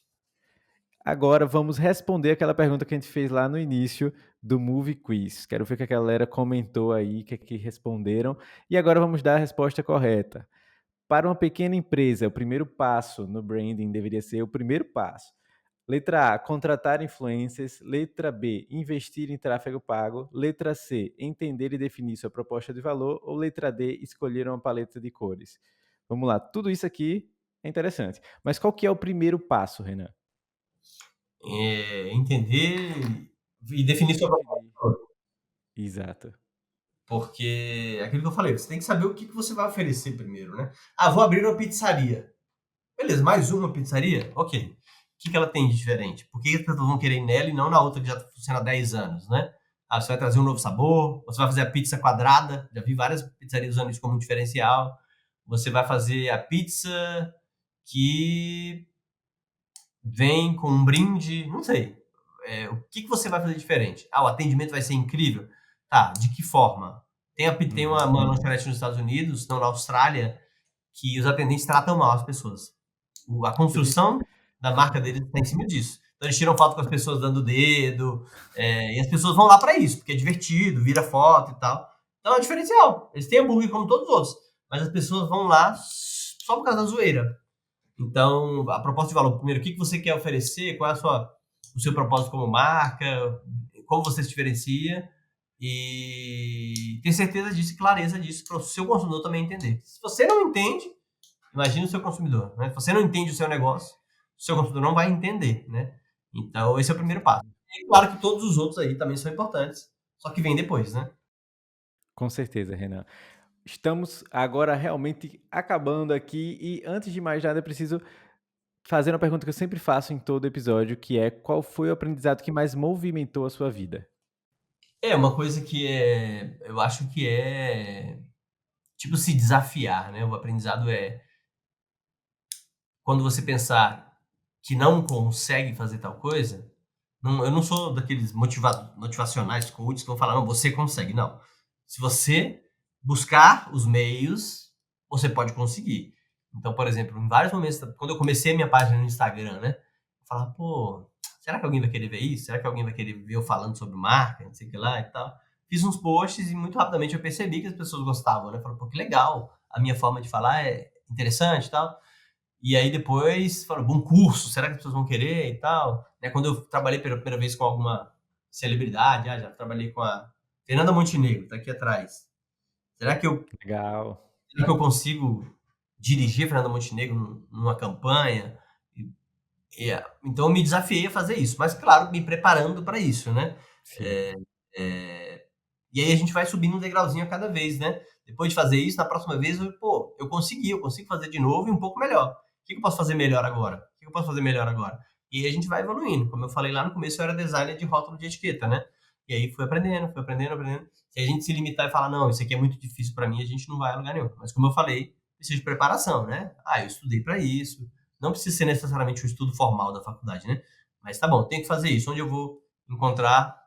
Agora vamos responder aquela pergunta que a gente fez lá no início do Movie Quiz. Quero ver o que a galera comentou aí, o que é que responderam. E agora vamos dar a resposta correta. Para uma pequena empresa, o primeiro passo no branding deveria ser o primeiro passo. Letra A, contratar influencers. Letra B, investir em tráfego pago. Letra C, entender e definir sua proposta de valor. Ou letra D, escolher uma paleta de cores. Vamos lá, tudo isso aqui É interessante. Mas qual que é o primeiro passo, Renan? Entender e definir sua Definir. proposta. Exato. Porque é aquilo que eu falei, você tem que saber o que você vai oferecer primeiro, né? Ah, vou abrir uma pizzaria. Beleza, mais uma pizzaria? Ok. O que ela tem de diferente? Por que as pessoas vão querer ir nela e não na outra que já funciona há 10 anos, né? Ah, você vai trazer um novo sabor, você vai fazer a pizza quadrada, já vi várias pizzarias usando isso como um diferencial. Você vai fazer a pizza que vem com um brinde, não sei. O que você vai fazer diferente? Ah, o atendimento vai ser incrível? Tá, de que forma? Tem Uhum. uma lanchonete nos Estados Unidos, não, na Austrália, que os atendentes tratam mal as pessoas. A Eu vi. construção da marca deles está em cima disso. Então eles tiram foto com as pessoas dando o dedo, e as pessoas vão lá para isso, porque é divertido, vira foto e tal. Então é um diferencial. Eles têm hambúrguer como todos os outros, mas as pessoas vão lá só por causa da zoeira. Então, a proposta de valor, primeiro, o que você quer oferecer, qual é o seu propósito como marca, como você se diferencia e ter certeza disso e clareza disso para o seu consumidor também entender. Se você não entende, imagine o seu consumidor, né? Se você não entende o seu negócio, o seu consumidor não vai entender, né? Então, esse é o primeiro passo. E claro que todos os outros aí também são importantes, só que vem depois, né? Com certeza, Renan. Estamos agora realmente acabando aqui e antes de mais nada eu preciso fazer uma pergunta que eu sempre faço em todo episódio, que é qual foi o aprendizado que mais movimentou a sua vida? É uma coisa que eu acho que é tipo se desafiar, né? O aprendizado é quando você pensar que não consegue fazer tal coisa, eu não sou daqueles motivacionais coaches que vão falar, não, você consegue. Não. Se você buscar os meios, você pode conseguir. Então, por exemplo, em vários momentos, quando eu comecei a minha página no Instagram, né? Eu falava, pô, será que alguém vai querer ver isso? Será que alguém vai querer ver eu falando sobre marca, não sei o que lá e tal? Fiz uns posts e muito rapidamente eu percebi que as pessoas gostavam, né? Falaram, pô, que legal, a minha forma de falar é interessante e tal. E aí depois, falou, bom curso, será que as pessoas vão querer e tal? Né, quando eu trabalhei pela primeira vez com alguma celebridade, já trabalhei com a Fernanda Montenegro, tá aqui atrás. Será que eu, Legal. será que eu consigo dirigir a Fernanda Montenegro numa campanha? Então eu me desafiei a fazer isso, mas claro, me preparando para isso, né? Sim. É, é, e aí a gente vai subindo um degrauzinho a cada vez, né? Depois de fazer isso, na próxima vez, eu consigo fazer de novo e um pouco melhor. O que eu posso fazer melhor agora? O que eu posso fazer melhor agora? E aí a gente vai evoluindo. Como eu falei lá no começo, eu era designer de rótulo de etiqueta, né? E aí fui aprendendo, fui aprendendo, aprendendo. Se a gente se limitar e falar, não, isso aqui é muito difícil para mim, a gente não vai a lugar nenhum. Mas como eu falei, precisa de preparação, né? Ah, eu estudei para isso. Não precisa ser necessariamente o estudo formal da faculdade, né? Mas tá bom, tenho que fazer isso. Onde eu vou encontrar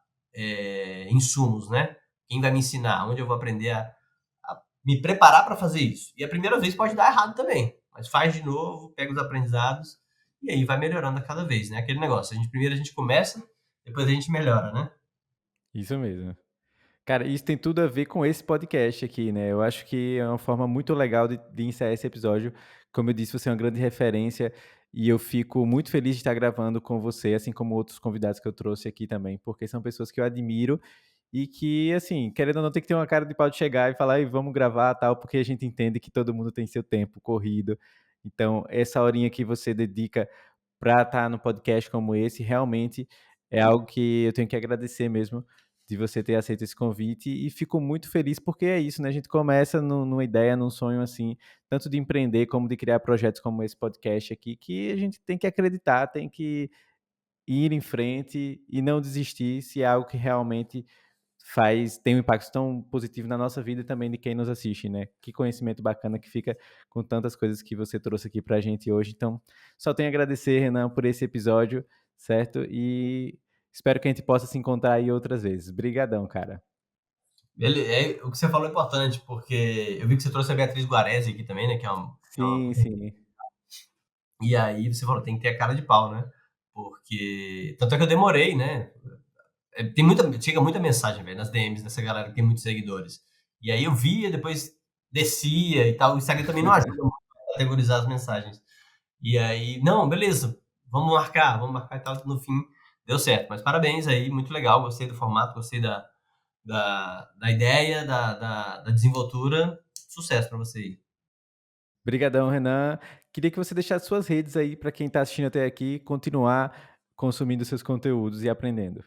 insumos, né? Quem vai me ensinar? Onde eu vou aprender a me preparar para fazer isso? E a primeira vez pode dar errado também, mas faz de novo, pega os aprendizados e aí vai melhorando a cada vez, né? Aquele negócio. Primeiro a gente começa, depois a gente melhora, né? Isso mesmo. Cara, isso tem tudo a ver com esse podcast aqui, né? Eu acho que é uma forma muito legal de encerrar esse episódio. Como eu disse, você é uma grande referência e eu fico muito feliz de estar gravando com você, assim como outros convidados que eu trouxe aqui também, porque são pessoas que eu admiro e que, assim, querendo ou não, tem que ter uma cara de pau de chegar e falar, e vamos gravar tal, porque a gente entende que todo mundo tem seu tempo corrido. Então, essa horinha que você dedica para estar no podcast como esse, realmente é algo que eu tenho que agradecer mesmo de você ter aceito esse convite e fico muito feliz porque é isso, né? A gente começa numa ideia, num sonho assim, tanto de empreender como de criar projetos como esse podcast aqui, que a gente tem que acreditar, tem que ir em frente e não desistir se é algo que realmente tem um impacto tão positivo na nossa vida e também de quem nos assiste, né? Que conhecimento bacana que fica com tantas coisas que você trouxe aqui pra gente hoje. Então, só tenho a agradecer, Renan, por esse episódio, certo? E espero que a gente possa se encontrar aí outras vezes. Brigadão, cara. O que você falou é importante, porque eu vi que você trouxe a Beatriz Guarese aqui também, né? Sim, sim. E aí você falou, tem que ter a cara de pau, né? Porque. Tanto é que eu demorei, né? Chega muita mensagem, velho, nas DMs dessa galera que tem muitos seguidores. E aí eu via, depois descia e tal. O Instagram também não ajuda muito a categorizar as mensagens. E aí, não, beleza, vamos marcar e tal. No fim, deu certo. Mas parabéns aí, muito legal. Gostei do formato, gostei da ideia, da desenvoltura. Sucesso pra você aí. Obrigadão, Renan. Queria que você deixasse suas redes aí para quem está assistindo até aqui continuar consumindo seus conteúdos e aprendendo.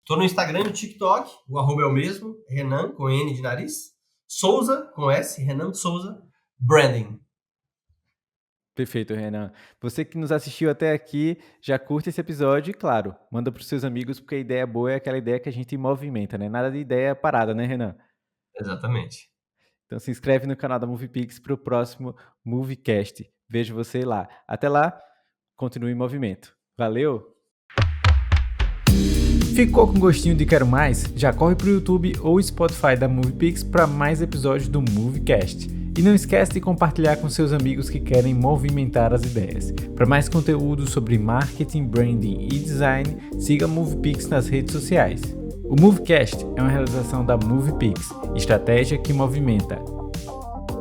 Tô no Instagram e no TikTok, o arroba é o mesmo, Renan, com N de nariz, Souza, com S, Renan Souza, Branding. Perfeito, Renan. Você que nos assistiu até aqui, já curte esse episódio e, claro, manda para os seus amigos, porque a ideia boa é aquela ideia que a gente movimenta, né? Nada de ideia parada, né, Renan? Exatamente. Então se inscreve no canal da MoviePix para o próximo MovieCast. Vejo você lá. Até lá, continue em movimento. Valeu! Ficou com gostinho de quero mais? Já corre pro YouTube ou Spotify da MoviePix para mais episódios do MovieCast. E não esquece de compartilhar com seus amigos que querem movimentar as ideias. Para mais conteúdo sobre marketing, branding e design, siga a MoviePix nas redes sociais. O MovieCast é uma realização da MoviePix, estratégia que movimenta.